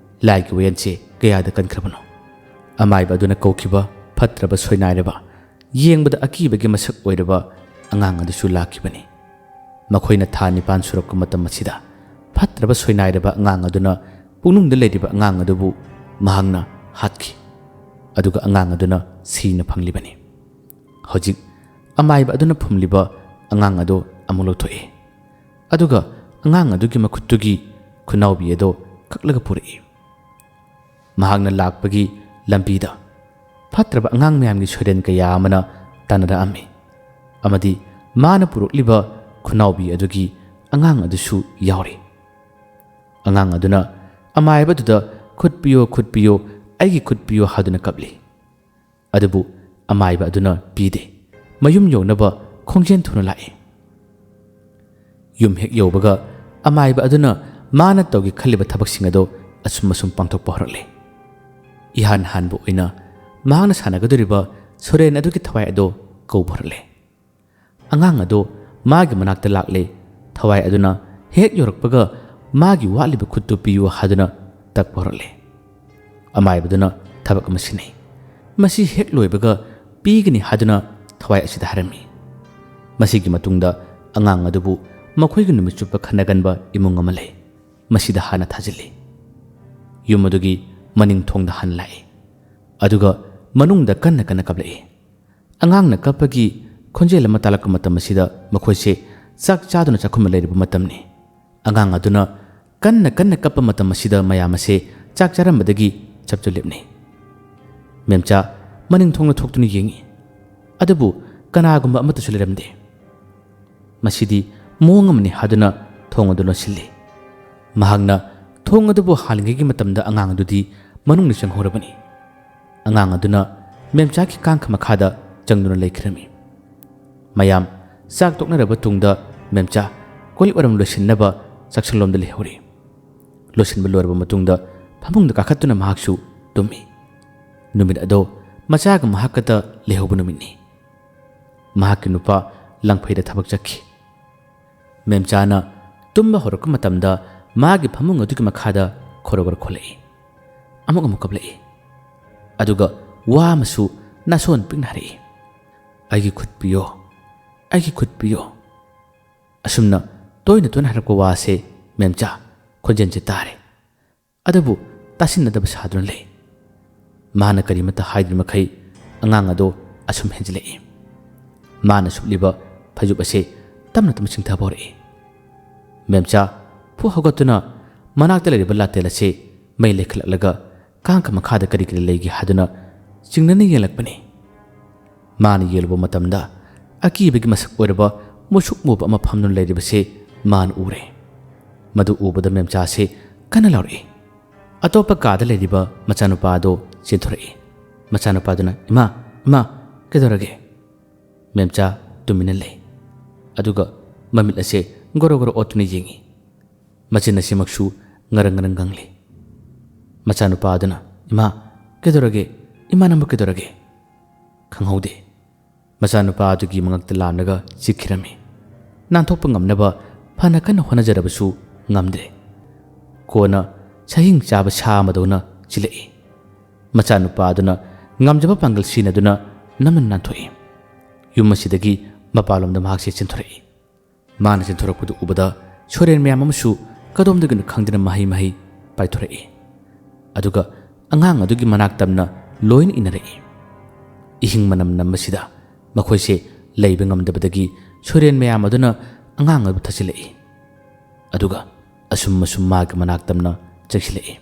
ꯂꯥꯏꯒꯤ ꯋꯥꯌꯦꯜꯁꯦ ꯀꯌꯥꯗ ꯀꯟꯈ꯭ꯔꯕꯅꯣ? ꯑꯃꯥꯏꯕ ꯑꯗꯨꯅ ꯀꯧꯈꯤꯕ ꯐꯠꯇ꯭ꯔꯕ, ꯁꯣꯏꯅꯥꯏꯔꯕ, ꯌꯦꯡꯕꯗ ꯑꯀꯤꯕꯒꯤ ꯃꯁꯛ ꯑꯣꯏꯔꯕ ꯑꯉꯥꯡ ꯑꯗꯨꯁꯨ ꯂꯥꯛꯈꯤꯕꯅꯤ꯫ ꯃꯈꯣꯏꯅ ꯊꯥ 9 ꯁꯨꯔꯛꯄ ꯃꯇꯝ ꯑꯁꯤꯗ ꯐꯠꯇ꯭ꯔꯕ, ꯁꯣꯏꯅꯥꯏꯔꯕ ꯑꯉꯥꯡ ꯑꯗꯨꯅ ꯄꯨꯛꯅꯨꯡꯗ ꯂꯩꯔꯤꯕ ꯑꯉꯥꯡ ꯑꯗꯨꯕꯨ ꯃꯍꯥꯛꯅ ꯍꯥꯠꯈꯤ꯫ ꯑꯗꯨꯒ ꯑꯉꯥꯡ ꯑꯗꯨꯅ ꯁꯤꯅ ꯐꯪꯂꯤꯕꯅꯤ꯫ ꯍꯧꯖꯤꯛ ꯑꯃꯥꯏꯕ ꯑꯗꯨꯅ ꯐꯨꯝꯂꯤꯕ ꯑꯉꯥꯡ ꯑꯗꯨ ꯑꯃꯨꯛ ꯂꯧꯊꯣꯛꯏ꯫ ꯑꯗꯨꯒ ꯑꯉꯥꯡ ꯑꯗꯨꯒꯤ ꯃꯈꯨꯠꯇꯨꯒꯤ ꯈꯨꯅꯥꯎꯕꯤ ꯑꯗꯨ ꯀꯛꯂꯒ ꯄꯨꯔꯛꯏ꯫ ꯃꯍꯥꯛꯅ ꯂꯥꯛꯄꯒꯤ ꯂꯝꯕꯤꯗ ꯐꯠꯇ꯭ꯔꯕ ꯑꯉꯥꯡ ꯃꯌꯥꯝꯒꯤ ꯁꯣꯏꯔꯦꯟ ꯀꯌꯥ ꯑꯃꯅ ꯇꯥꯟꯅꯔꯛꯑꯝꯃꯤ, ꯑꯃꯗꯤ ꯃꯥꯅ ꯄꯨꯔꯛꯂꯤꯕ ꯈꯨꯅꯥꯎꯕꯤ ꯑꯗꯨꯒꯤ ꯑꯉꯥꯡ ꯑꯗꯨꯁꯨ ꯌꯥꯎꯔꯤ꯫ ꯑꯉꯥꯡ ꯑꯗꯨꯅ ꯑꯃꯥꯏꯕꯗꯨꯗ ꯈꯨꯠ ꯄꯤꯌꯣ, ꯈꯨꯠ ꯄꯤꯌꯣ, ꯑꯩꯒꯤ ꯈꯨꯠ ꯄꯤꯌꯣ ꯍꯥꯏꯗꯨꯅ ꯀꯞꯂꯤ꯫ ꯑꯗꯨꯕꯨ ꯑꯃꯥꯏꯕ ꯑꯗꯨꯅ ꯄꯤꯗꯦ꯫ ꯃꯌꯨꯝ ꯌꯧꯅꯕ ꯈꯣꯡꯖꯦꯜ ꯊꯨꯅ ꯂꯥꯛꯏ꯫ ꯌꯨꯝ ꯍꯦꯛ ꯌꯧꯕꯒ ꯑꯃꯥꯏꯕ ꯑꯗꯨꯅ ꯃꯥꯅ ꯇꯧꯒꯦ ꯈꯜꯂꯤꯕ ꯊꯕꯛꯁꯤꯡ ꯑꯗꯨ ꯑꯁꯨꯝ ꯄꯥꯡꯊꯣꯛꯄ ꯍꯧꯔꯛꯂꯦ꯫ ꯏꯍꯥꯟ ꯍꯥꯟꯕ ꯑꯣꯏꯅ ꯃꯍꯥꯛꯅ ꯁꯥꯟꯅꯒꯗꯧꯔꯤꯕ ꯁꯣꯔꯦꯟ ꯑꯗꯨꯒꯤ ꯊꯋꯥꯏ ꯑꯗꯨ ꯀꯧꯕ ꯍꯧꯔꯛꯂꯦ꯫ ꯑꯉꯥꯡ ꯑꯗꯨ ꯃꯥꯒꯤ ꯃꯅꯥꯛꯇ ꯂꯥꯛꯂꯦ꯫ ꯊꯋꯥꯏ ꯑꯗꯨꯅ ꯍꯦꯛ ꯌꯧꯔꯛꯄꯒ ꯃꯥꯒꯤ ꯋꯥꯠꯂꯤꯕ ꯈꯨꯠꯇꯨ ꯄꯤꯌꯨ ꯍꯥꯏꯗꯨꯅ ꯇꯛꯄ ꯍꯧꯔꯛꯂꯦ꯫ ꯑꯃꯥꯏꯕꯗꯨꯅ ꯊꯕꯛ ꯑꯃ ꯁꯤꯟꯅꯩ꯫ ꯃꯁꯤ ꯍꯦꯛ ꯂꯣꯏꯕꯒ ꯄꯤꯒꯅꯤ ꯍꯥꯏꯗꯨꯅ ꯊꯋꯥꯏ ꯑꯁꯤꯗ ꯍꯥꯏꯔꯝꯃꯤ꯫ ꯃꯁꯤꯒꯤ ꯃꯇꯨꯡꯗ ꯑꯉꯥꯡ ꯑꯗꯨꯕꯨ ꯃꯈꯣꯏꯒꯤ ꯅꯨꯃꯤꯠ ꯆꯨꯞꯄ ꯈꯟꯅꯒꯟꯕ ꯏꯃꯨꯡ ꯑꯃ ꯂꯩ, ꯃꯁꯤꯗ ꯍꯥꯟꯅ ꯊꯥꯖꯤꯜꯂꯤ꯫ ꯌꯨꯝ ꯑꯗꯨꯒꯤ ꯃꯅꯤꯡ ꯊꯣꯡꯗ ꯍꯥꯟꯅ ꯂꯥꯛꯏ, ꯑꯗꯨꯒ ꯃꯅꯨꯡꯗ ꯀꯟꯅ ꯀꯟꯅ ꯀꯞꯂꯛꯏ꯫ ꯑꯉꯥꯡꯅ ꯀꯞꯄꯒꯤ ꯈꯣꯟꯖꯦꯜ ꯑꯃ ꯇꯥꯜꯂꯛꯄ ꯃꯇꯝ ꯑꯁꯤꯗ ꯃꯈꯣꯏꯁꯦ ꯆꯥꯛ ꯆꯥꯗꯨꯅ ꯆꯥꯛꯈꯨꯝꯗ ꯂꯩꯔꯤꯕ ꯃꯇꯝꯅꯤ꯫ ꯑꯉꯥꯡ ꯑꯗꯨꯅ ꯀꯟꯅ ꯀꯟꯅ ꯀꯞꯄ ꯃꯇꯝ ꯑꯁꯤꯗ ꯃꯌꯥꯝ ꯑꯁꯦ ꯆꯥꯛ ꯆꯥꯔꯝꯕꯗꯒꯤ ꯆꯞꯁꯨ ꯂꯦꯞꯅꯩ꯫ ꯃꯦꯝꯆꯥ ꯃꯅꯤꯡ ꯊꯣꯡꯅ ꯊꯣꯛꯇꯨꯅ ꯌꯦꯡꯉꯤ, ꯑꯗꯨꯕꯨ ꯀꯅꯥꯒꯨꯝꯕ ꯑꯃꯠꯇꯁꯨ ꯂꯩꯔꯝꯗꯦ꯫ ꯃꯁꯤꯗꯤ ꯃꯑꯣꯡ ꯑꯃꯅꯤ ꯍꯥꯏꯗꯨꯅ ꯊꯣꯡ ꯑꯗꯨ ꯂꯣꯟꯁꯤꯜꯂꯤ꯫ ꯃꯍꯥꯛꯅ ꯊꯣꯡ ꯑꯗꯨꯕꯨ ꯍꯥꯡꯂꯤꯉꯩꯒꯤ ꯃꯇꯝꯗ ꯑꯉꯥꯡ ꯑꯗꯨꯗꯤ ꯃꯅꯨꯡꯗ ꯆꯪꯍꯧꯔꯕꯅꯤ꯫ ꯑꯉꯥꯡ ꯑꯗꯨꯅ ꯃꯦꯝꯆꯥꯒꯤ ꯀꯥꯡꯈ ꯃꯈꯥꯗ ꯆꯪꯗꯨꯅ ꯂꯩꯈꯤꯔꯝꯃꯤ꯫ ꯃꯌꯥꯝ ꯆꯥꯛ ꯇꯣꯛꯅꯔꯕ ꯇꯨꯡꯗ ꯃꯦꯝꯆꯥ ꯀꯣꯜ ꯋꯥꯔꯝ ꯂꯣꯏꯁꯤꯟꯅꯕ ꯆꯥꯛꯁꯪꯂꯣꯝꯗ ꯂꯩꯍꯧꯔꯤ꯫ ꯂꯣꯏꯁꯤꯟꯕ ꯂꯣꯏꯔꯕ ꯃꯇꯨꯡꯗ ꯐꯃꯨꯡꯗ ꯀꯥꯈꯠꯇꯨꯅ ꯃꯍꯥꯛꯁꯨ ꯇꯨꯝꯃꯤ꯫ ꯅꯨꯃꯤꯠ ꯑꯗꯣ ꯃꯆꯥꯒ ꯃꯍꯥꯛꯀꯇ ꯂꯩꯍꯧꯕ ꯅꯨꯃꯤꯠꯅꯤ꯫ ꯃꯍꯥꯛꯀꯤ ꯅꯨꯄꯥ ꯂꯪꯐꯩꯗ ꯊꯕꯛ ꯆꯠꯈꯤ꯫ ꯃꯦꯝꯆꯥꯅ ꯇꯨꯝꯕ ꯍꯧꯔꯛꯄ ꯃꯇꯝꯗ ꯃꯥꯒꯤ ꯐꯃꯨꯡ ꯑꯗꯨꯒꯤ ꯃꯈꯥꯗ ꯈꯣꯔꯒꯣꯔ ꯈꯣꯠꯂꯛꯏ, ꯑꯃꯨꯛ ꯀꯞꯂꯛꯏ, ꯑꯗꯨꯒ ꯋꯥ ꯑꯃꯁꯨ ꯅꯥꯁꯣꯟ ꯄꯤꯛꯅ ꯍꯥꯏꯔꯛꯏ, "ꯑꯩꯒꯤ ꯈꯨꯠ ꯄꯤꯌꯣ, ꯑꯩꯒꯤ ꯈꯨꯠ ꯄꯤꯌꯣ"꯫ ꯑꯁꯨꯝꯅ ꯇꯣꯏꯅ ꯇꯣꯏꯅ ꯍꯥꯏꯔꯛꯄ ꯋꯥꯁꯦ ꯃꯦꯝꯆꯥ ꯈꯣꯟꯖꯦꯜꯁꯦ ꯇꯥꯔꯦ, ꯑꯗꯨꯕꯨ ꯇꯥꯁꯤꯟꯅꯗꯕ ꯁꯥꯗꯨꯅ ꯂꯩ꯫ ꯃꯥꯅ ꯀꯔꯤꯃꯠꯇ ꯍꯥꯏꯗ꯭ꯔꯤꯃꯈꯩ ꯑꯉꯥꯡ ꯑꯗꯣ ꯑꯁꯨꯝ ꯍꯦꯟꯖꯤꯜꯂꯛꯏ꯫ ꯃꯥꯅ ꯁꯨꯞꯂꯤꯕ ꯐꯩꯖꯨꯞ ꯑꯁꯦ ꯇꯞꯅ ꯇꯞꯅ ꯆꯤꯡꯊꯕ ꯍꯧꯔꯛꯏ꯫ ꯃꯦꯝꯆꯥ ꯐꯨ ꯍꯧꯒꯠꯇꯨꯅ ꯃꯅꯥꯛꯇ ꯂꯩꯔꯤꯕ ꯂꯥꯇꯦꯜ ꯑꯁꯦ ꯃꯩ ꯂꯩꯈꯠꯂꯛꯂꯒ ꯀꯥꯡꯈ ꯃꯈꯥꯗ ꯀꯔꯤ ꯀꯔꯤ ꯂꯩꯒꯦ ꯍꯥꯏꯗꯨꯅ ꯆꯤꯡꯅꯅ ꯌꯦꯡꯂꯛꯄꯅꯤ꯫ ꯃꯥꯅ ꯌꯦꯡꯂꯨꯕ ꯃꯇꯝꯗ ꯑꯀꯤꯕꯒꯤ ꯃꯁꯛ ꯑꯣꯏꯔꯕ ꯃꯨꯁꯨꯛ ꯃꯨꯕ ꯑꯃ ꯐꯝꯗꯨꯅ ꯂꯩꯔꯤꯕꯁꯦ ꯃꯥꯅ ꯎꯔꯦ꯫ ꯃꯗꯨ ꯎꯕꯗ ꯃꯦꯝꯆꯥꯁꯦ ꯀꯟꯅ ꯂꯥꯎꯔꯛꯏ꯫ ꯑꯇꯣꯞꯄ ꯀꯥꯗ ꯂꯩꯔꯤꯕ ꯃꯆꯥꯅꯨꯄꯥ ꯑꯗꯣ ꯆꯦꯟꯊꯣꯔꯛꯏ꯫ ꯃꯆꯥꯅꯨꯄꯥꯗꯨꯅ, "ꯏꯃꯥ, ꯏꯃꯥ, ꯀꯩꯗꯧꯔꯒꯦ?" ꯃꯦꯝꯆꯥ ꯇꯨꯃꯤꯟꯅ ꯂꯩ, ꯑꯗꯨꯒ ꯃꯃꯤꯠ ꯑꯁꯦ ꯒꯣꯔꯣ ꯒꯣꯔꯣ ꯑꯣꯠꯇꯨꯅ ꯌꯦꯡꯉꯤ꯫ ꯃꯆꯤꯟ ꯑꯁꯤꯃꯛꯁꯨ ꯉꯔꯪ ꯉꯔꯪ ꯉꯪꯂꯤ꯫ ꯃꯆꯥꯅꯨꯄꯥ ꯑꯗꯨꯅ, "ꯏꯃꯥ, ꯀꯩꯗꯧꯔꯒꯦ? ꯏꯃꯥ ꯅꯪꯕꯨ ꯀꯩꯗꯧꯔꯒꯦ?" ꯈꯪꯍꯧꯗꯦ꯫ ꯃꯆꯥꯅꯨꯄꯥ ꯑꯗꯨꯒꯤ ꯃꯉꯛꯇ ꯂꯥꯝꯂꯒ ꯆꯤꯛꯈꯤꯔꯝꯃꯤ꯫ ꯅꯥꯟꯊꯣꯛꯄ ꯉꯝꯅꯕ ꯐꯅ ꯀꯟꯅ ꯍꯣꯠꯅꯖꯔꯕꯁꯨ ꯉꯝꯗ꯭ꯔꯦ꯫ ꯀꯣꯟꯅ ꯁꯍꯤꯡ ꯆꯥꯕ ꯁꯥ ꯑꯃꯗꯧꯅ ꯆꯤꯜꯂꯛꯏ꯫ ꯃꯆꯥꯅꯨꯄꯥ ꯑꯗꯨꯅ ꯉꯝꯖꯕ ꯄꯥꯡꯒꯜ ꯁꯤꯖꯤꯟꯅꯗꯨꯅ ꯅꯝꯗꯨꯅ ꯅꯥꯟꯊꯣꯛꯏ꯫ ꯌꯨꯝ ꯑꯁꯤꯗꯒꯤ ꯃꯄꯥꯟꯂꯣꯝꯗ ꯃꯍꯥꯛꯁꯦ ꯆꯦꯟꯊꯣꯔꯛꯏ꯫ ꯃꯥꯅ ꯆꯦꯟꯊꯣꯔꯛꯄꯗꯨ ꯎꯕꯗ ꯁꯣꯔꯦꯟ ꯃꯌꯥꯝ ꯑꯃꯁꯨ ꯀꯗꯣꯝꯗꯒꯤꯅꯣ ꯈꯪꯗꯅ ꯃꯍꯩ ꯄꯥꯏꯊꯣꯔꯛꯏ, ꯑꯗꯨꯒ ꯑꯉꯥꯡ ꯑꯗꯨꯒꯤ ꯃꯅꯥꯛ ꯇꯝꯅ ꯂꯣꯏꯅ ꯏꯟꯅꯔꯛꯏ꯫ ꯏꯍꯤꯡ ꯃꯅꯝ ꯅꯝꯕꯁꯤꯗ ꯃꯈꯣꯏꯁꯦ ꯂꯩꯕ ꯉꯝꯗꯕꯗꯒꯤ ꯁꯣꯔꯦꯟ ꯃꯌꯥꯝ ꯑꯗꯨꯅ ꯑꯉꯥꯡ ꯑꯗꯨ ꯊꯠꯆꯤꯜꯂꯛꯏ, ꯑꯗꯨꯒ ꯑꯁꯨꯝ ꯃꯥꯒꯤ ꯃꯅꯥꯛ ꯇꯝꯅ ꯆꯪꯁꯤꯜꯂꯛꯏ꯫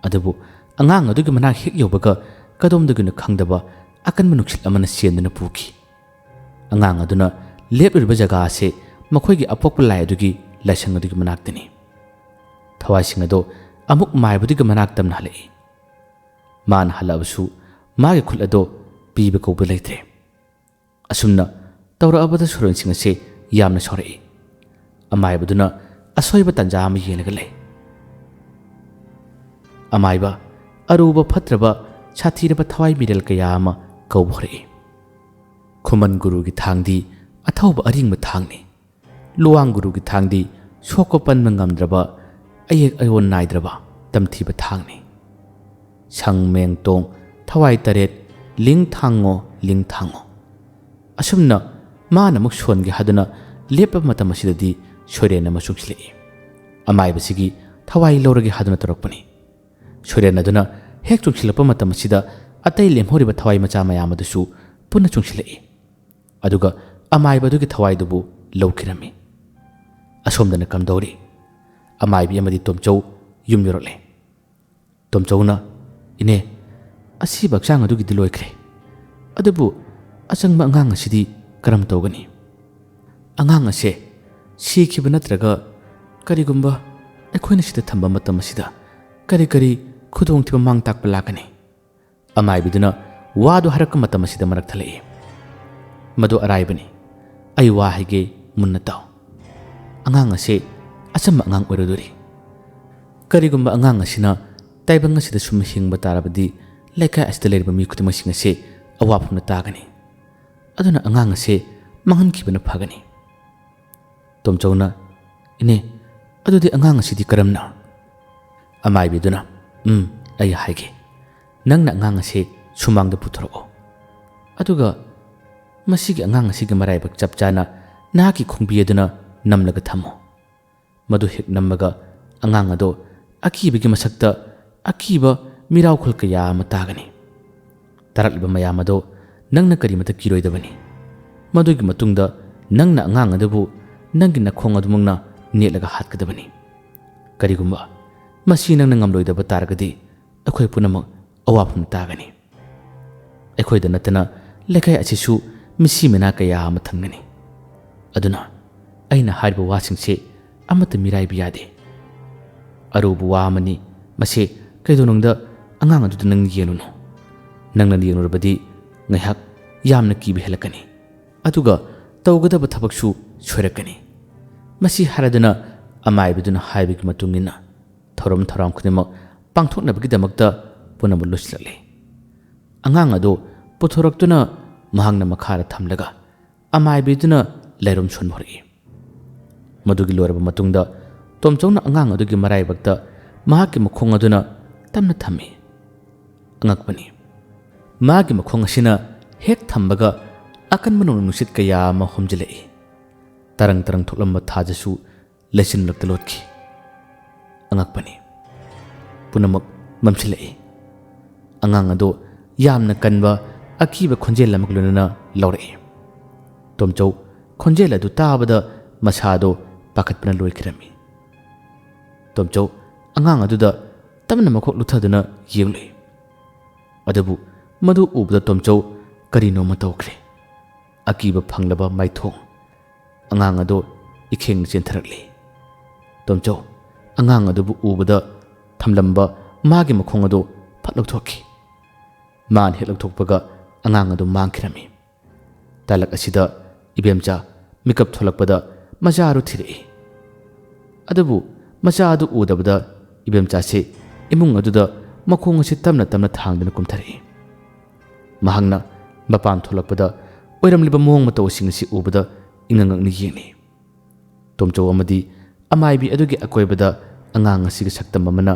ꯑꯗꯨꯕꯨ ꯑꯉꯥꯡ ꯑꯗꯨꯒꯤ ꯃꯅꯥꯛ ꯍꯦꯛ ꯌꯧꯕꯒ ꯀꯗꯣꯝꯗꯒꯤꯅꯣ ꯈꯪꯗꯕ ꯑꯀꯟꯕ ꯅꯨꯡꯁꯤꯠ ꯑꯃꯅ ꯆꯦꯟꯗꯨꯅ ꯄꯨꯈꯤ꯫ ꯑꯉꯥꯡ ꯑꯗꯨꯅ ꯂꯦꯞꯂꯤꯕ ꯖꯒꯥ ꯑꯁꯦ ꯃꯈꯣꯏꯒꯤ ꯑꯄꯣꯛꯄ ꯂꯥꯏ ꯑꯗꯨꯒꯤ ꯂꯥꯏꯁꯪ ꯑꯗꯨꯒꯤ ꯃꯅꯥꯛꯇꯅꯤ꯫ ꯊꯋꯥꯏꯁꯤꯡ ꯑꯗꯣ ꯑꯃꯨꯛ ꯃꯥꯏꯕꯗꯨꯒꯤ ꯃꯅꯥꯛ ꯇꯝꯅ ꯍꯜꯂꯛꯏ꯫ ꯃꯥꯅ ꯍꯜꯂꯛꯑꯕꯁꯨ ꯃꯥꯒꯤ ꯈꯨꯠ ꯑꯗꯣ ꯄꯤꯕ ꯀꯧꯕ ꯂꯩꯇ꯭ꯔꯦ꯫ ꯑꯁꯨꯝꯅ ꯇꯧꯔꯛꯑꯕꯗ ꯁꯣꯔꯦꯟꯁꯤꯡ ꯑꯁꯦ ꯌꯥꯝꯅ ꯁꯥꯎꯔꯛꯏ꯫ ꯑꯃꯥꯏꯕꯗꯨꯅ ꯑꯁꯣꯏꯕ ꯇꯥꯟꯖꯥ ꯑꯃ ꯌꯦꯡꯂꯒ ꯂꯩ꯫ ꯑꯃꯥꯏꯕ, ꯑꯔꯨꯕ ꯐꯠꯇ꯭ꯔꯕ ꯁꯥꯊꯤꯔꯕ ꯊꯋꯥꯏ ꯃꯤꯔꯦꯜ ꯀꯌꯥ ꯑꯃ ꯀꯧꯕ ꯍꯧꯔꯛꯏ꯫ ꯈꯨꯃꯟ ꯒꯨꯔꯨꯒꯤ ꯊꯥꯡꯗꯤ ꯑꯊꯧꯕ ꯑꯔꯤꯡꯕ ꯊꯥꯡꯅꯤ꯫ ꯂꯨꯋꯥꯡ ꯒꯨꯔꯨꯒꯤ ꯊꯥꯡꯗꯤ ꯁꯣꯛꯄ ꯄꯟꯕ ꯉꯝꯗ꯭ꯔꯕ, ꯑꯌꯦꯛ ꯑꯌꯣꯟ ꯅꯥꯏꯗ꯭ꯔꯕ ꯇꯝꯊꯤꯕ ꯊꯥꯡꯅꯤ꯫ ꯁꯪ ꯃꯦꯡ ꯇꯣꯡ ꯊꯋꯥꯏ ꯇꯔꯦꯠ ꯂꯤꯡ ꯊꯥꯡꯉꯣ ꯂꯤꯡ ꯊꯥꯡꯉꯣ꯫ ꯑꯁꯨꯝꯅ ꯃꯥꯅ ꯑꯃꯨꯛ ꯁꯣꯟꯒꯦ ꯍꯥꯏꯗꯨꯅ ꯂꯦꯞꯄ ꯃꯇꯝ ꯑꯁꯤꯗꯗꯤ ꯁꯣꯏꯔꯦꯟ ꯑꯃ ꯆꯨꯡꯁꯤꯜꯂꯛꯏ꯫ ꯑꯃꯥꯏꯕꯁꯤꯒꯤ ꯊꯋꯥꯏ ꯂꯧꯔꯒꯦ ꯍꯥꯏꯗꯨꯅ ꯇꯧꯔꯛꯄꯅꯤ꯫ ꯁꯣꯏꯔꯦꯟ ꯑꯗꯨꯅ ꯍꯦꯛ ꯆꯨꯡꯁꯤꯜꯂꯛꯄ ꯃꯇꯝ ꯑꯁꯤꯗ ꯑꯇꯩ ꯂꯦꯝꯍꯧꯔꯤꯕ ꯊꯋꯥꯏ ꯃꯆꯥ ꯃꯌꯥꯝ ꯑꯗꯨꯁꯨ ꯄꯨꯟꯅ ꯆꯨꯡꯁꯤꯜꯂꯛꯏ, ꯑꯗꯨꯒ ꯑꯃꯥꯏꯕ ꯑꯗꯨꯒꯤ ꯊꯋꯥꯏꯗꯨꯕꯨ ꯂꯧꯈꯤꯔꯝꯃꯤ꯫ ꯑꯁꯣꯝꯗꯅ ꯀꯝꯗꯧꯔꯤ? ꯑꯃꯥꯏꯕꯤ ꯑꯃꯗꯤ ꯇꯣꯝꯆꯧ ꯌꯨꯝ ꯌꯧꯔꯛꯂꯦ꯫ ꯇꯣꯝꯆꯧꯅ, "ꯏꯅꯦ, ꯑꯁꯤꯕ ꯍꯛꯆꯥꯡ ꯑꯗꯨꯒꯤꯗꯤ ꯂꯣꯏꯈ꯭ꯔꯦ, ꯑꯗꯨꯕꯨ ꯑꯆꯪꯕ ꯑꯉꯥꯡ ꯑꯁꯤꯗꯤ ꯀꯔꯝ ꯇꯧꯒꯅꯤ? ꯑꯉꯥꯡ ꯑꯁꯦ ꯁꯤꯈꯤꯕ ꯅꯠꯇ꯭ꯔꯒ ꯀꯔꯤꯒꯨꯝꯕ ꯑꯩꯈꯣꯏꯅ ꯁꯤꯗ ꯊꯝꯕ ꯃꯇꯝ ꯑꯁꯤꯗ ꯀꯔꯤ ꯀꯔꯤ ꯈꯨꯗꯣꯡꯊꯤꯕ ꯃꯥꯡ ꯇꯥꯛꯄ ꯂꯥꯛꯀꯅꯤ?" ꯑꯃꯥꯏꯕꯤꯗꯨꯅ ꯋꯥꯗꯨ ꯍꯥꯏꯔꯛꯄ ꯃꯇꯝ ꯑꯁꯤꯗ ꯃꯔꯛ ꯊꯠꯂꯛꯏ꯫ "ꯃꯗꯨ ꯑꯔꯥꯏꯕꯅꯤ, ꯑꯩ ꯋꯥ ꯍꯥꯏꯒꯦ ꯃꯨꯟꯅ ꯇꯥꯎ꯫ ꯑꯉꯥꯡ ꯑꯁꯦ ꯑꯆꯝꯕ ꯑꯉꯥꯡ ꯑꯣꯏꯔꯣꯏꯗꯣꯔꯤ꯫ ꯀꯔꯤꯒꯨꯝꯕ ꯑꯉꯥꯡ ꯑꯁꯤꯅ ꯇꯥꯏꯕꯪ ꯑꯁꯤꯗ ꯁꯨꯝ ꯍꯤꯡꯕ ꯇꯥꯔꯕꯗꯤ ꯂꯩꯀꯥꯏ ꯑꯁꯤꯗ ꯂꯩꯔꯤꯕ ꯃꯤ ꯈꯨꯗꯤꯡꯃꯛꯁꯤꯡ ꯑꯁꯦ ꯑꯋꯥ ꯐꯪꯅ ꯇꯥꯒꯅꯤ꯫ ꯑꯗꯨꯅ ꯑꯉꯥꯡ ꯑꯁꯦ ꯃꯥꯡꯍꯟꯈꯤꯕꯅ ꯐꯒꯅꯤ." ꯇꯣꯝꯆꯧꯅ, "ꯏꯅꯦ, ꯑꯗꯨꯗꯤ ꯑꯉꯥꯡ ꯑꯁꯤꯗꯤ ꯀꯔꯝꯅ?" ꯑꯃꯥꯏꯕꯤꯗꯨꯅ, ꯑꯩ ꯍꯥꯏꯒꯦ꯫ ꯅꯪꯅ ꯑꯉꯥꯡ ꯑꯁꯦ ꯁꯨꯃꯥꯡꯗ ꯄꯨꯊꯣꯔꯛꯑꯣ, ꯑꯗꯨꯒ ꯃꯁꯤꯒꯤ ꯑꯉꯥꯡ ꯑꯁꯤꯒꯤ ꯃꯔꯥꯏꯕꯛ ꯆꯞ ꯆꯥꯅ ꯅꯍꯥꯛꯀꯤ ꯈꯣꯡꯕꯤ ꯑꯗꯨꯅ ꯅꯝꯂꯒ ꯊꯝꯃꯨ꯫ ꯃꯗꯨ ꯍꯦꯛ ꯅꯝꯃꯒ ꯑꯉꯥꯡ ꯑꯗꯣ ꯑꯀꯤꯕꯒꯤ ꯃꯁꯛꯇ ꯑꯀꯤꯕ ꯃꯤꯔꯥꯎꯈꯨꯜ ꯀꯌꯥ ꯑꯃ ꯇꯥꯒꯅꯤ꯫ ꯇꯥꯔꯛꯂꯤꯕ ꯃꯌꯥꯝ ꯑꯗꯣ ꯅꯪꯅ ꯀꯔꯤꯃꯇ ꯀꯤꯔꯣꯏꯗꯕꯅꯤ꯫ ꯃꯗꯨꯒꯤ ꯃꯇꯨꯡꯗ ꯅꯪꯅ ꯑꯉꯥꯡ ꯑꯗꯨꯕꯨ ꯅꯪꯒꯤ ꯅꯈꯣꯡ ꯑꯗꯨꯃꯛꯅ ꯅꯦꯠꯂꯒ ꯍꯥꯠꯀꯗꯕꯅꯤ꯫ ꯀꯔꯤꯒꯨꯝꯕ ꯃꯁꯤ ꯅꯪꯅ ꯉꯝꯂꯣꯏꯗꯕ ꯇꯥꯔꯒꯗꯤ ꯑꯩꯈꯣꯏ ꯄꯨꯝꯅꯃꯛ ꯑꯋꯥꯐꯝ ꯇꯥꯒꯅꯤ꯫ ꯑꯩꯈꯣꯏꯗ ꯅꯠꯇꯅ ꯂꯩꯀꯥꯏ ꯑꯁꯤꯁꯨ ꯃꯤꯁꯤ ꯃꯤꯅꯥ ꯀꯌꯥ ꯑꯃ ꯊꯟꯒꯅꯤ꯫ ꯑꯗꯨꯅ ꯑꯩꯅ ꯍꯥꯏꯔꯤꯕ ꯋꯥꯁꯤꯡꯁꯦ ꯑꯃꯠꯇ ꯃꯤꯔꯥꯏꯕ ꯌꯥꯗꯦ꯫ ꯑꯔꯨꯕ ꯋꯥ ꯑꯃꯅꯤ ꯃꯁꯤ ꯀꯩꯗꯧꯅꯨꯡꯗ ꯑꯉꯥꯡ ꯑꯗꯨꯗ ꯅꯪ ꯌꯦꯡꯂꯨꯅꯨ꯫ ꯅꯪꯅ ꯌꯦꯡꯂꯨꯔꯕꯗꯤ ꯉꯥꯏꯍꯥꯛ ꯌꯥꯝꯅ ꯀꯤꯕ ꯍꯦꯜꯂꯛꯀꯅꯤ꯫ ꯑꯗꯨꯒ ꯇꯧꯒꯗꯕ ꯊꯕꯛꯁꯨ ꯁꯣꯏꯔꯛꯀꯅꯤ꯫ ꯃꯁꯤ ꯍꯥꯏꯔꯗꯨꯅ ꯑꯃꯥꯏꯕꯗꯨꯅ ꯍꯥꯏꯕꯒꯤ ꯃꯇꯨꯡ ꯏꯟꯅ ꯊꯧꯔꯝ ꯊꯧꯔꯥꯡ ꯈꯨꯗꯤꯡꯃꯛ ꯄꯥꯡꯊꯣꯛꯅꯕꯒꯤꯗꯃꯛꯇ ꯄꯨꯝꯅꯃꯛ ꯂꯣꯏꯁꯤꯜꯂꯛꯂꯦ꯫ ꯑꯉꯥꯡ ꯑꯗꯨ ꯄꯨꯊꯣꯔꯛꯇꯨꯅ ꯃꯍꯥꯛꯅ ꯃꯈꯥꯗ ꯊꯝꯂꯒ ꯑꯃꯥꯏꯕꯤꯗꯨꯅ ꯂꯩꯔꯨꯝ ꯁꯣꯟꯕ ꯍꯧꯔꯛꯏ꯫ ꯃꯗꯨꯒꯤ ꯂꯣꯏꯔꯕ ꯃꯇꯨꯡꯗ ꯇꯣꯝꯆꯧꯅ ꯑꯉꯥꯡ ꯑꯗꯨꯒꯤ ꯃꯔꯥꯏꯕꯛꯇ ꯃꯍꯥꯛꯀꯤ ꯃꯈꯣꯡ ꯑꯗꯨꯅ ꯇꯞꯅ ꯊꯝꯃꯤ꯫ ꯑꯉꯛꯄꯅꯤ, ꯃꯥꯒꯤ ꯃꯈꯣꯡ ꯑꯁꯤꯅ ꯍꯦꯛ ꯊꯝꯕꯒ ꯑꯀꯟꯕ ꯅꯣꯡꯂꯩ ꯅꯨꯡꯁꯤꯠ ꯀꯌꯥ ꯑꯃ ꯍꯨꯝꯖꯤꯜꯂꯛꯏ꯫ ꯇꯔꯪ ꯇꯔꯪ ꯊꯣꯛꯂꯝꯕ ꯊꯥꯖꯁꯨ ꯂꯩꯆꯤꯟ ꯃꯔꯛꯇ ꯂꯣꯠꯈꯤ꯫ ꯑꯉꯛꯄꯅꯤ, ꯄꯨꯝꯅꯃꯛ ꯃꯝꯁꯤꯜꯂꯛꯏ꯫ ꯑꯉꯥꯡ ꯑꯗꯣ ꯌꯥꯝꯅ ꯀꯟꯕ ꯑꯀꯤꯕ ꯈꯣꯟꯖꯦꯜ ꯑꯃꯒ ꯂꯣꯏꯅꯅ ꯂꯥꯎꯔꯛꯏ꯫ ꯇꯣꯝꯆꯧ ꯈꯣꯟꯖꯦꯜ ꯑꯗꯨ ꯇꯥꯕꯗ ꯃꯁꯥꯗꯣ ꯄꯥꯈꯠꯄꯅ ꯂꯣꯏꯈꯤꯔꯝꯃꯤ꯫ ꯇꯣꯝꯆꯧ ꯑꯉꯥꯡ ꯑꯗꯨꯗ ꯇꯞꯅ ꯃꯈꯣꯛ ꯂꯨꯊꯗꯨꯅ ꯌꯦꯡꯂꯨꯏ꯫ ꯑꯗꯨꯕꯨ ꯃꯗꯨ ꯎꯕꯗ ꯇꯣꯝꯆꯧ ꯀꯔꯤꯅꯣꯃ ꯇꯧꯈ꯭ꯔꯦ꯫ ꯑꯀꯤꯕ ꯐꯪꯂꯕ ꯃꯥꯏꯊꯣꯡ ꯑꯉꯥꯡ ꯑꯗꯣ ꯏꯈꯦꯡꯅ ꯆꯦꯟꯊꯔꯛꯂꯤ꯫ ꯇꯣꯝꯆꯧ ꯑꯉꯥꯡ ꯑꯗꯨꯕꯨ ꯎꯕꯗ ꯊꯝꯂꯝꯕ ꯃꯥꯒꯤ ꯃꯈꯣꯡ ꯑꯗꯨ ꯐꯠ ꯂꯧꯊꯣꯛꯈꯤ꯫ ꯃꯥꯅ ꯍꯦꯛ ꯂꯧꯊꯣꯛꯄꯒ ꯑꯉꯥꯡ ꯑꯗꯨ ꯃꯥꯡꯈꯤꯔꯝꯃꯤ꯫ ꯇꯥꯂꯛ ꯑꯁꯤꯗ ꯏꯕꯦꯝꯆꯥ ꯃꯤꯀꯞ ꯊꯣꯛꯂꯛꯄꯗ ꯃꯆꯥ ꯑꯗꯨ ꯊꯤꯔꯛꯏ꯫ ꯑꯗꯨꯕꯨ ꯃꯆꯥ ꯑꯗꯨ ꯎꯗꯕꯗ ꯏꯕꯦꯝꯆꯥꯁꯤ ꯏꯃꯨꯡ ꯑꯗꯨꯗ ꯃꯈꯣꯡ ꯑꯁꯤ ꯇꯞꯅ ꯇꯞꯅ ꯊꯥꯡꯗꯨꯅ ꯀꯨꯝꯊꯔꯛꯏ꯫ ꯃꯍꯥꯛꯅ ꯃꯄꯥꯟ ꯊꯣꯛꯂꯛꯄꯗ ꯑꯣꯏꯔꯝꯂꯤꯕ ꯃꯑꯣꯡ ꯃꯇꯧꯁꯤꯡ ꯑꯁꯤ ꯎꯕꯗ ꯏꯉꯛ-ꯉꯛꯅ ꯌꯦꯡꯂꯤ꯫ ꯇꯣꯝꯆꯧ ꯑꯃꯗꯤ ꯑꯃꯥꯏꯕꯤ ꯑꯗꯨꯒꯤ ꯑꯀꯣꯏꯕꯗ ꯑꯉꯥꯡ ꯑꯁꯤꯒꯤ ꯁꯛꯇꯝ ꯑꯃꯅ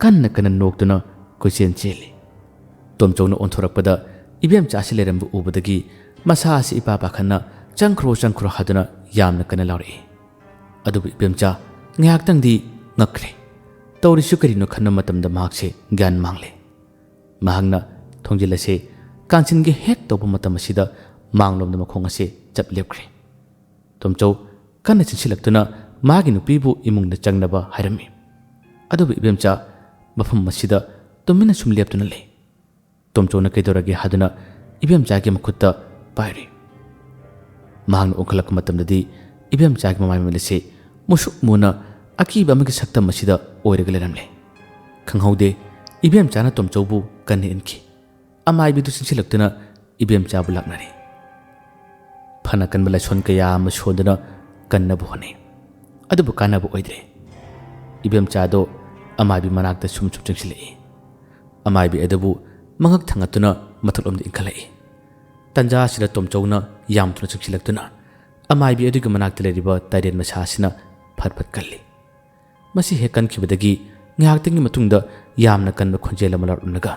ꯀꯟꯅ ꯀꯟꯅ ꯅꯣꯛꯇꯨꯅ ꯀꯣꯏꯆꯦꯟ ꯆꯦꯜꯂꯤ꯫ ꯇꯣꯝꯆꯧꯅ ꯑꯣꯟꯊꯣꯔꯛꯄꯗ ꯏꯕꯦꯝꯆꯥ ꯑꯁꯤ ꯂꯩꯔꯝꯕ ꯎꯕꯗꯒꯤ ꯃꯁꯥ ꯑꯁꯤ ꯏꯄꯥ ꯄꯥꯈꯠꯅ ꯆꯪꯈ꯭ꯔꯣ ꯆꯪꯈ꯭ꯔꯣ ꯍꯥꯏꯗꯨꯅ ꯌꯥꯝꯅ ꯀꯟꯅ ꯂꯥꯎꯔꯛꯏ꯫ ꯑꯗꯨꯕꯨ ꯏꯕꯦꯝꯆꯥ ꯉꯥꯏꯍꯥꯛꯇꯪꯗꯤ ꯉꯛꯈ꯭ꯔꯦ꯫ ꯇꯧꯔꯤꯁꯨ ꯀꯔꯤꯅꯣ ꯈꯟꯕ ꯃꯇꯝꯗ ꯃꯍꯥꯛꯁꯦ ꯒ꯭ꯌꯥꯟ ꯃꯥꯡꯂꯦ꯫ ꯃꯍꯥꯛꯅ ꯊꯣꯡꯖꯤꯜ ꯑꯁꯤ ꯀꯥꯟꯁꯤꯟꯒꯦ ꯍꯦꯛ ꯇꯧꯕ ꯃꯇꯝ ꯑꯁꯤꯗ ꯃꯥꯡꯂꯣꯝꯗ ꯃꯈꯣꯡ ꯑꯁꯤ ꯆꯞ ꯂꯦꯞꯈ꯭ꯔꯦ꯫ ꯇꯣꯝꯆꯧ ꯀꯟꯅ ꯆꯦꯟꯁꯤꯜꯂꯛꯇꯨꯅ ꯃꯥꯒꯤ ꯅꯨꯄꯤꯕꯨ ꯏꯃꯨꯡꯗ ꯆꯪꯅꯕ ꯍꯥꯏꯔꯝꯃꯤ꯫ ꯑꯗꯨꯕꯨ ꯏꯕꯦꯝꯆꯥ ꯃꯐꯝ ꯑꯁꯤꯗ ꯇꯨꯃꯤꯟꯅ ꯁꯨꯝ ꯂꯦꯞꯇꯨꯅ ꯂꯩ꯫ ꯇꯣꯝꯆꯧꯅ ꯀꯩꯗꯧꯔꯒꯦ ꯍꯥꯏꯗꯨꯅ ꯏꯕꯦꯝꯆꯥꯒꯤ ꯃꯈꯨꯠꯇ ꯄꯥꯏꯔꯤ꯫ ꯃꯍꯥꯛꯅ ꯑꯣꯟꯈꯠꯂꯛꯄ ꯃꯇꯝꯗꯗꯤ ꯏꯕꯦꯝꯆꯥꯒꯤ ꯃꯃꯥꯏ ꯃꯃꯤꯠ ꯑꯁꯤ ꯃꯨꯁꯨꯛ ꯃꯨꯅ ꯑꯀꯤꯕ ꯑꯃꯒꯤ ꯁꯛꯇꯝ ꯑꯁꯤꯗ ꯑꯣꯏꯔꯒ ꯂꯩꯔꯝꯂꯦ꯫ ꯈꯪꯍꯧꯗꯦ ꯏꯕꯦꯝꯆꯥꯅ ꯇꯣꯝꯆꯧꯕꯨ ꯀꯟꯅ ꯏꯟꯈꯤ꯫ ꯑꯃꯥꯏꯕꯤꯗꯨ ꯆꯪꯁꯤꯜꯂꯛꯇꯨꯅ ꯏꯕꯦꯝꯆꯥꯕꯨ ꯂꯥꯛꯅꯔꯦ꯫ ꯐꯅ ꯀꯟꯕ ꯂꯥꯏꯁꯣꯟ ꯀꯌꯥ ꯑꯃ ꯁꯣꯟꯗꯨꯅ ꯀꯟꯅꯕ ꯍꯣꯠꯅꯩ꯫ ꯑꯗꯨꯕꯨ ꯀꯥꯟꯅꯕ ꯑꯣꯏꯗ꯭ꯔꯦ꯫ ꯏꯕꯦꯝꯆꯥꯗꯣ ꯑꯃꯥꯏꯕꯤ ꯃꯅꯥꯛꯇ ꯁꯨꯝ ꯁꯨꯝ ꯆꯪꯁꯤꯜꯂꯛꯏ꯫ ꯑꯃꯥꯏꯕꯤ ꯑꯗꯨꯕꯨ ꯃꯉꯛ ꯊꯥꯡꯒꯠꯇꯨꯅ ꯃꯊꯛꯂꯣꯝꯗ ꯏꯟꯈꯠꯂꯛꯏ꯫ ꯇꯟꯖꯥ ꯑꯁꯤꯗ ꯇꯣꯝꯆꯧꯅ ꯌꯥꯝ ꯊꯨꯅ ꯆꯪꯁꯤꯜꯂꯛꯇꯨꯅ ꯑꯃꯥꯏꯕꯤ ꯑꯗꯨꯒꯤ ꯃꯅꯥꯛꯇ ꯂꯩꯔꯤꯕ ꯇꯥꯏꯔꯦꯟ ꯃꯁꯥ ꯑꯁꯤꯅ ꯐꯠ ꯐꯠ ꯀꯜꯂꯤ꯫ ꯃꯁꯤ ꯍꯦꯛ ꯀꯟꯈꯤꯕꯗꯒꯤ ꯉꯥꯏꯍꯥꯛꯇꯪꯒꯤ ꯃꯇꯨꯡꯗ ꯌꯥꯝꯅ ꯀꯟꯕ ꯈꯣꯟꯖꯦꯜ ꯑꯃ ꯂꯥꯎꯔꯛꯂꯒ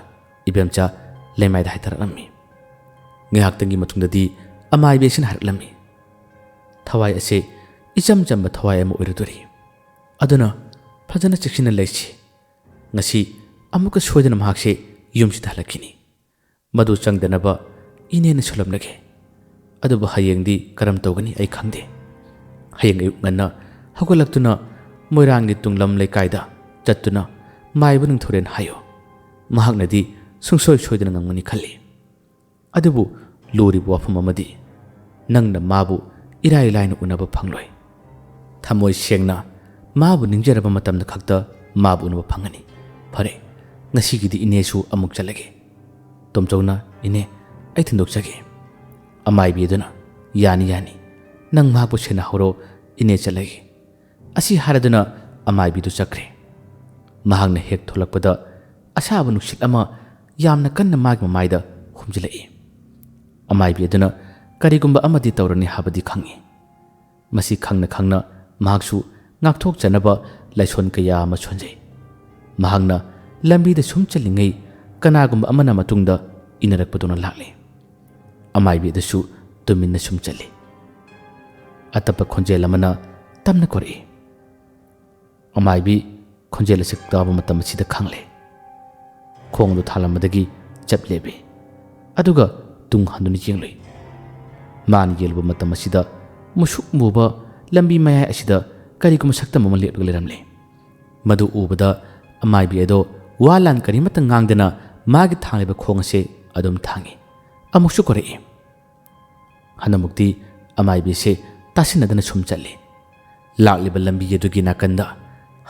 ꯏꯕꯦꯝꯆꯥ ꯂꯩꯃꯥꯏꯗ ꯍꯥꯏꯊꯔꯛꯂꯝꯃꯤ꯫ ꯉꯥꯏꯍꯥꯛꯇꯪꯒꯤ ꯃꯇꯨꯡꯗꯗꯤ ꯑꯃꯥꯏꯕꯤ ꯑꯁꯤꯅ ꯍꯥꯏꯔꯛꯂꯝꯃꯤ, ꯊꯋꯥꯏ ꯑꯁꯤ ꯏꯆꯝ ꯆꯝꯕ ꯊꯋꯥꯏ ꯑꯃ ꯑꯣꯏꯔꯗꯣꯔꯤ꯫ ꯑꯗꯨꯅ ꯐꯖꯅ ꯆꯦꯛꯁꯤꯟꯅ ꯂꯩꯁꯤ꯫ ꯉꯁꯤ ꯑꯃꯨꯛꯀ ꯁꯣꯏꯗꯅ ꯃꯍꯥꯛꯁꯦ ꯌꯨꯝꯁꯤꯗ ꯍꯜꯂꯛꯈꯤꯅꯤ꯫ ꯃꯗꯨ ꯆꯪꯗꯅꯕ ꯏꯅꯦꯅ ꯁꯣꯜꯂꯝꯂꯒꯦ꯫ ꯑꯗꯨꯕꯨ ꯍꯌꯦꯡꯗꯤ ꯀꯔꯝ ꯇꯧꯒꯅꯤ ꯑꯩ ꯈꯪꯗꯦ꯫ ꯍꯌꯦꯡ ꯑꯌꯨꯛ ꯉꯟꯅ ꯍꯧꯒꯠꯂꯛꯇꯨꯅ ꯃꯣꯏꯔꯥꯡꯒꯤ ꯇꯨꯡꯂꯝ ꯂꯩꯀꯥꯏꯗ ꯆꯠꯇꯨꯅ ꯃꯥꯏꯕ ꯅꯤꯡꯊꯧꯔꯦꯜ ꯍꯥꯏꯌꯨ꯫ ꯃꯍꯥꯛꯅꯗꯤ ꯁꯨꯡꯁꯣꯏ ꯁꯣꯏꯗꯅ ꯉꯝꯒꯅꯤ ꯈꯜꯂꯤ꯫ ꯑꯗꯨꯕꯨ ꯂꯨꯔꯤꯕ ꯋꯥꯐꯝ ꯑꯃꯗꯤ ꯅꯪꯅ ꯃꯥꯕꯨ ꯏꯔꯥꯏ ꯂꯥꯏꯅ ꯎꯅꯕ ꯐꯪꯂꯣꯏ꯫ ꯊꯃꯣꯏ ꯁꯦꯡꯅ ꯃꯥꯕꯨ ꯅꯤꯡꯖꯔꯕ ꯃꯇꯝꯗ ꯈꯛꯇ ꯃꯥꯕꯨ ꯎꯅꯕ ꯐꯪꯒꯅꯤ꯫ ꯐꯔꯦ, ꯉꯁꯤꯒꯤꯗꯤ ꯏꯅꯦꯁꯨ ꯑꯃꯨꯛ ꯆꯠꯂꯒꯦ꯫ ꯇꯣꯝꯆꯧꯅ ꯏꯅꯦ ꯑꯩ ꯊꯤꯟꯗꯣꯛꯆꯒꯦ꯫ ꯑꯃꯥꯏꯕꯤ ꯑꯗꯨꯅ ꯌꯥꯅꯤ ꯌꯥꯅꯤ, ꯅꯪ ꯃꯍꯥꯛꯄꯨ ꯁꯦꯟꯅꯍꯧꯔꯣ, ꯏꯅꯦ ꯆꯠꯂꯒꯦ꯫ ꯑꯁꯤ ꯍꯥꯏꯔꯗꯨꯅ ꯑꯃꯥꯏꯕꯤꯗꯨ ꯆꯠꯈ꯭ꯔꯦ꯫ ꯃꯍꯥꯛꯅ ꯍꯦꯛ ꯊꯣꯛꯂꯛꯄꯗ ꯑꯁꯥꯕ ꯅꯨꯡꯁꯤꯠ ꯑꯃ ꯌꯥꯝꯅ ꯀꯟꯅ ꯃꯥꯒꯤ ꯃꯃꯥꯏꯗ ꯍꯨꯝꯖꯤꯜꯂꯛꯏ꯫ ꯑꯃꯥꯏꯕꯤ ꯑꯗꯨꯅ ꯀꯔꯤꯒꯨꯝꯕ ꯑꯃꯗꯤ ꯇꯧꯔꯅꯤ ꯍꯥꯏꯕꯗꯤ ꯈꯪꯉꯤ꯫ ꯃꯁꯤ ꯈꯪꯅ ꯈꯪꯅ ꯃꯍꯥꯛꯁꯨ ꯉꯥꯛꯊꯣꯛꯆꯅꯕ ꯂꯥꯏꯁꯣꯟ ꯀꯌꯥ ꯑꯃ ꯁꯣꯟꯖꯩ꯫ ꯃꯍꯥꯛꯅ ꯂꯝꯕꯤꯗ ꯁꯨꯝ ꯆꯠꯂꯤꯉꯩ ꯀꯅꯥꯒꯨꯝꯕ ꯑꯃꯅ ꯃꯇꯨꯡꯗ ꯏꯟꯅꯔꯛꯄꯗꯧꯅ ꯂꯥꯛꯂꯤ꯫ ꯑꯃꯥꯏꯕꯤ ꯑꯗꯨꯁꯨ tuminna sum chali atapa khonjel amana tamna kori amaibi khonjel asik taba matam sida khangle khong du thalamadagi chaplebe aduga tung handuni jengloi man yelba matam sida musuk muba lambi maya asida kari kuma sakta mama lepga leramle madu ubada amaibi edo walan kari matang ngangdana magi thangleba khong ase adum thangi amukshu kore hanamukti amaibi se tasinadana sum chali lakliba lambi yedugi nakanda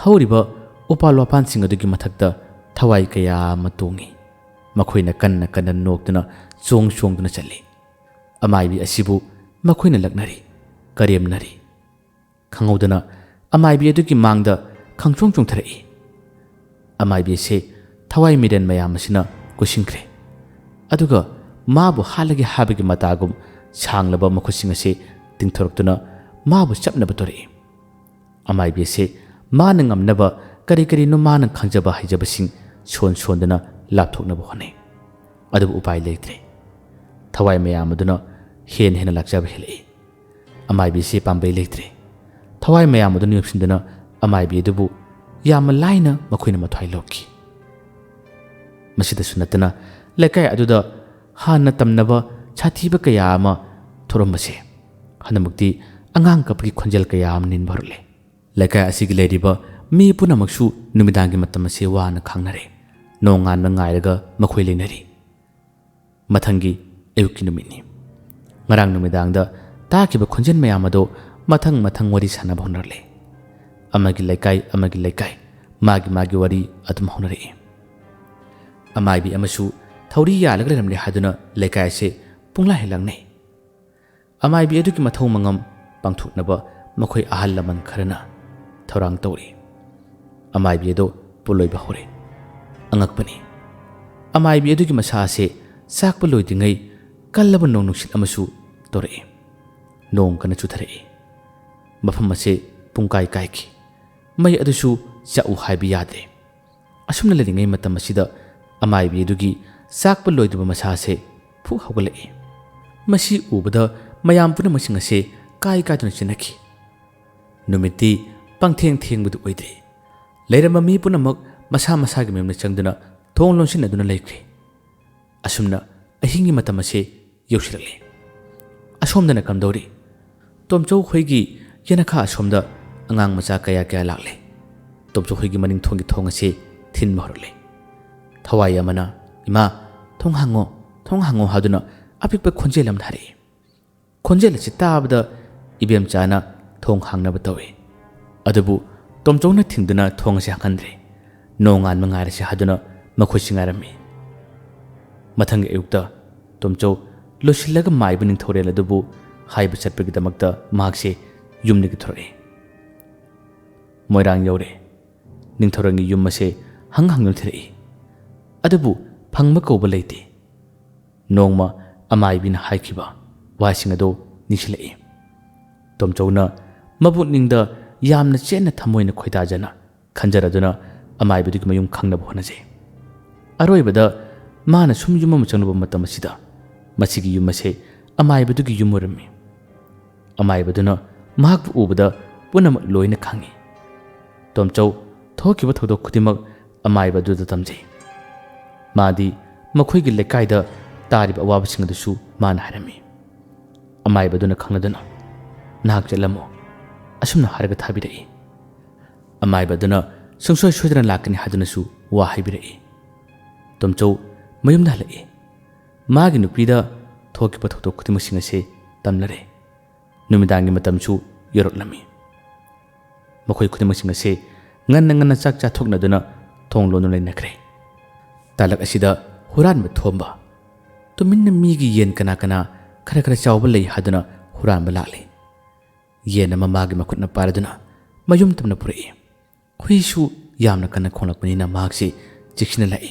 hauriba upal wapan sing adugi mathakta thawai kaya matungi makhoina kanna kanna noktuna chong chongduna chali amaibi asibu makhoina laknari karemnari khangaudana amaibi adugi mangda khangchong chong tharai amaibi se thawai miren mayam asina kusingkre aduga mabu halagi habigi matagum sanglaba makhusing ase tingthoroktuna mabu chapnaba tori amaibi se mana ngamnaba kari kari no mana khangjaba haijabasing son sondana lapthoknaba hone adubu upai leitre thawai mayam aduna hen hen lakjaba helai amaibi se pambai leitre thawai mayam aduna yopsindana amaibi adubu yam laina makhoina mathwai lokki masida sunatana lekai aduda hanna tamnaba chathiba kaya ama thoromase hanamukti angang kapgi khonjel kaya am nin bharle lekai asigi leriba mi punamaksu numidangi matam se wana khangnare nongan na ngairaga makhoi leinari mathangi ayuki numini ngarang numidangda takiba khonjen mayam ado mathang mathang wari sana bhonarle amagi lekai magi magi wari atum honare amaibi amasu thawri yalaga ramle haduna lekai se pungla helangne amaibi aduki mathau mangam pangthuknaba makhoi ahal laman kharana thorang tawri amaibi ado puloiba hore angakpani amaibi aduki masa se sakpa loidingai kallaba nong nuksit amasu tore nong kana chuthare mafam ase pungkai kaiki mai adusu chau haibi yade asumna ledingai matam asida amaibi adugi sakpa loiduba masa se phu hogale masi ubada mayam puna masing ase kai kai tuna chinaki numiti pangtheng theng budu oide leirama mi puna mak masa masa gi memna changduna thong lonsin aduna leikre asumna ahingi matam ase yoshirale asomdana kamdori tomchou khoigi yenakha asomda angang macha kaya kaya lakle tomchou khoigi maning thongi thong ase thin mahorle thawai amana ima thong hango haduna apikpa khonjelam dhari khonjel chi tabda ibem chana thong hangnaba tawi adubu tomchona thingduna thong se hakandre nongan mangar se haduna makhosingarami mathang eukta tomchou losilaga maibuning thorel adubu haibu chatpagi damakta magse yumni gi thore moirang yore ningthorangi yum ase hanghang thirei adubu phangma koba leite nongma amaibina haikiba wasing ado nisilai tomchona mabutningda yamna chenna thamoina khoidajana khanjaraduna amaibudi mayum khangnaba honaje aroibada mana sum yum machanglaba matam asida masigi yum ase amaibudugi yumurami amaibaduna mahak ubada punam loina khangi tomchou thokiba thodok khudimak amaibaduda tamje madi makhoigi lekaida tarib awabsing adusu man harami amaibaduna khangnaduna nak jalamo asumna haraga thabirai amaibaduna sungsoi soidana lakani hadunasu wa haibirai tomchou mayumda halai magi nupida thokiba thodok khudimasing ase tamlare numidangi matamchu yorotlami makhoi khudimasing ase nganna chak cha thoknaduna thonglonu leinakre talak asida huran ma thomba tuminna migi yen kana khara chawba lei haduna huran ba lakle yen ama magi makhutna paraduna mayum tamna puri khuisu yamna kana khonglakpanina magsi chiksina lai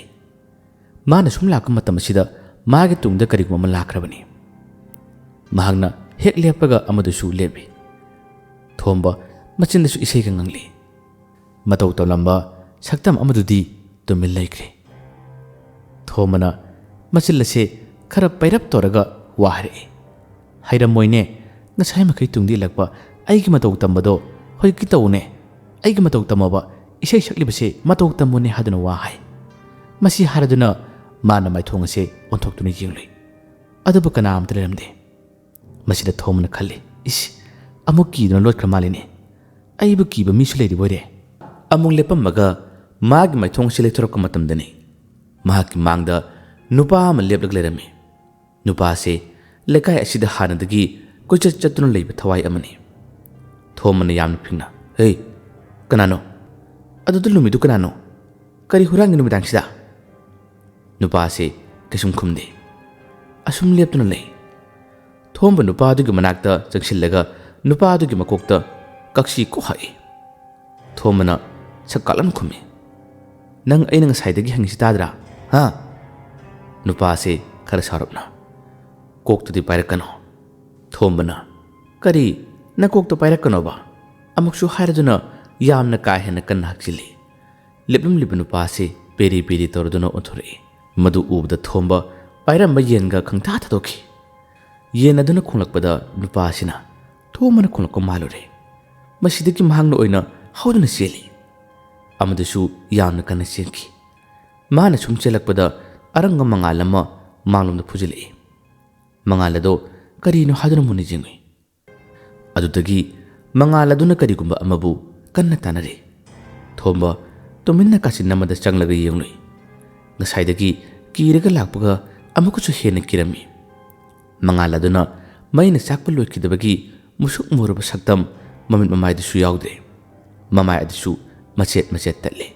mana sumla ka matam asida magi tungda kariguma lakrabani mahagna hek lepaga amadusu lebi thomba machindasu isei ka ngangli matau tolamba saktam amadudi tumil laikre thomana machillase khara pairap toraga wahre ꯍꯩꯔꯝꯃꯣꯏꯅꯦ ꯉꯁꯥꯏ ꯃꯈꯩ ꯇꯨꯡꯗꯤ ꯂꯛꯄ ꯑꯩꯒꯤ ꯃꯇꯧ ꯇꯝꯕꯗꯣ ꯍꯧꯖꯤꯛꯇꯤ ꯇꯧꯅꯦ ꯑꯩꯒꯤ ꯃꯇꯧ ꯇꯝꯃꯕ ꯏꯁꯩ ꯁꯛꯂꯤꯕꯁꯦ ꯃꯇꯧ ꯇꯝꯃꯨꯅꯦ ꯍꯥꯏꯗꯨꯅ ꯋꯥ ꯍꯥꯏ ꯃꯁꯤ ꯍꯥꯏꯔꯗꯨꯅ ꯃꯥꯅ ꯃꯥꯏꯊꯣꯡ ꯑꯁꯦ ꯑꯣꯟꯊꯣꯛꯇꯨꯅ ꯌꯦꯡꯂꯨꯏ ꯑꯗꯨꯕꯨ ꯀꯅꯥꯝꯇ ꯂꯩꯔꯝꯗꯦ ꯃꯁꯤꯗ ꯊꯣꯝꯕꯅ ꯈꯜꯂꯤ ꯏꯁ ꯑꯃꯨꯛ ꯀꯤꯗꯨꯅ ꯂꯣꯠꯈ꯭ꯔ ꯃꯥꯜꯂꯤꯅꯦ ꯑꯩꯕꯨ ꯀꯤꯕ ꯃꯤꯁꯨ ꯂꯩꯔꯤꯕꯣꯏꯔꯦ ꯑꯃꯨꯛ ꯂꯦꯞꯄꯝꯃꯒ ꯃꯥꯒꯤ ꯃꯥꯏꯊꯣꯡ ꯑꯁꯤ ꯂꯩꯊꯣꯔꯛꯄ ꯃꯇꯝꯗꯅꯤ ꯃꯍꯥꯛꯀꯤ ꯃꯥꯡꯗ ꯅꯨꯄꯥ ꯑꯃ ꯂꯦꯞꯂꯒ ꯂꯩꯔꯝꯃꯤ ꯅꯨꯄꯥ ꯑꯁꯤ ꯂꯩꯀꯥꯏ ꯑꯁꯤꯗ ꯍꯥꯟꯅꯗꯒꯤ ꯀꯣꯏꯆꯠ ꯆꯠꯇꯨꯅ ꯂꯩꯕ ꯊꯋꯥꯏ ꯑꯃꯅꯤ ꯊꯣꯝꯕꯅ ꯌꯥꯝꯅ ꯐꯤꯡꯅ ꯍꯦ ꯀꯅꯥꯅꯣ ꯑꯗꯨꯗ ꯂꯨꯝꯃꯤꯗꯨ ꯀꯅꯥꯅꯣ ꯀꯔꯤ ꯍꯨꯔꯥꯟꯒꯤ ꯅꯨꯃꯤꯗꯥꯡꯁꯤꯗ ꯅꯨꯄꯥ ꯑꯁꯤ ꯀꯩꯁꯨꯝ ꯈꯨꯝꯗꯦ ꯑꯁꯨꯝ ꯂꯦꯞꯇꯨꯅ ꯂꯩ ꯊꯣꯝꯕ ꯅꯨꯄꯥ ꯑꯗꯨꯒꯤ ꯃꯅꯥꯛꯇ ꯆꯪꯁꯤꯜꯂꯒ ꯅꯨꯄꯥ ꯑꯗꯨꯒꯤ ꯃꯀꯣꯛꯇ ꯀꯛꯁꯤ ꯀꯣꯛꯍꯛꯏ ꯊꯣꯝꯕꯅ ꯁꯛꯀꯥꯠꯂꯝ ꯈꯨꯝꯃꯤ ꯅꯪ ꯑꯩꯅ ꯉꯁꯥꯏꯗꯒꯤ ꯍꯪꯉꯤꯁꯤ ꯇꯥꯗ꯭ꯔꯥ ꯍꯥ ꯅꯨꯄꯥ ꯑꯁꯤ ꯈꯔ ꯁꯥꯎꯔꯞꯅ ꯀꯣꯛꯇꯨꯗꯤ ꯄꯥꯏꯔꯛꯀꯅꯣ ꯊꯣꯝꯕꯅ ꯀꯔꯤ ꯅꯀꯣꯛꯇ ꯄꯥꯏꯔꯛꯀꯅꯣꯕ ꯑꯃꯨꯛꯁꯨ ꯍꯥꯏꯔꯗꯨꯅ ꯌꯥꯝꯅ ꯀꯥ ꯍꯦꯟꯅ ꯀꯟꯅ ꯍꯛꯆꯤꯜꯂꯤ ꯂꯦꯞꯂꯝꯂꯤꯕ ꯅꯨꯄꯥ ꯑꯁꯤ ꯄꯦꯔꯤ ꯄꯦꯔꯤ ꯇꯧꯔꯗꯨꯅ ꯑꯣꯟꯊꯣꯔꯛꯏ ꯃꯗꯨ ꯎꯕꯗ ꯊꯣꯝꯕ ꯄꯥꯏꯔꯝꯕ ꯌꯦꯟꯒ ꯈꯪꯊꯥ ꯊꯥꯗꯣꯛꯈꯤ ꯌꯦꯟ ꯑꯗꯨꯅ ꯈꯣꯡꯂꯛꯄꯗ ꯅꯨꯄꯥ ꯑꯁꯤꯅ ꯊꯣꯝꯕꯅ ꯈꯣꯡꯂꯛꯄ ꯃꯥꯜꯂꯨꯔꯦ ꯃꯁꯤꯗꯒꯤ ꯃꯍꯥꯛꯅ ꯑꯣꯏꯅ ꯍꯧꯗꯨꯅ ꯆꯦꯜꯂꯤ ꯑꯃꯗꯨꯁꯨ ꯌꯥꯝꯅ ꯀꯟꯅ ꯆꯦꯟꯈꯤ ꯃꯥꯅ ꯁꯨꯝ ꯆꯦꯜꯂꯛꯄꯗ ꯑꯔꯪꯕ ꯃꯉꯥꯜ ꯑꯃ ꯃꯥꯡꯂꯣꯝꯗ ꯐꯨꯖꯤꯜꯂꯛꯏ ꯃꯉꯥꯜ ꯑꯗꯣ ꯀꯔꯤꯅꯣ ꯍꯥꯏꯗꯨꯅ ꯃꯨꯟꯅ ꯌꯦꯡꯉꯨꯏ ꯑꯗꯨꯗꯒꯤ ꯃꯉꯥꯜ ꯑꯗꯨꯅ ꯀꯔꯤꯒꯨꯝꯕ ꯑꯃꯕꯨ ꯀꯟꯅ ꯇꯥꯟꯅꯔꯤ ꯊꯣꯝꯕ ꯇꯨꯃꯤꯟꯅ ꯀꯥꯆꯤꯟ ꯑꯃꯗ ꯆꯪꯂꯒ ꯌꯦꯡꯂꯨꯏ ꯉꯁꯥꯏꯗꯒꯤ ꯀꯤꯔꯒ ꯂꯥꯛꯄꯒ ꯑꯃꯨꯛꯀꯁꯨ ꯍꯦꯟꯅ ꯀꯤꯔꯝꯃꯤ ꯃꯉꯥꯜ ꯑꯗꯨꯅ ꯃꯩꯅ ꯆꯥꯛꯄ ꯂꯣꯏꯈꯤꯗꯕꯒꯤ ꯃꯨꯁꯨꯛ ꯃꯨꯔꯕ ꯁꯛꯇꯝ ꯃꯃꯤꯠ ꯃꯃꯥꯏꯗꯁꯨ ꯌꯥꯎꯗ꯭ꯔꯦ ꯃꯃꯥꯏ ꯑꯗꯨꯁꯨ ꯃꯆꯦꯠ ꯃꯆꯦꯠ ꯇꯠꯂꯦ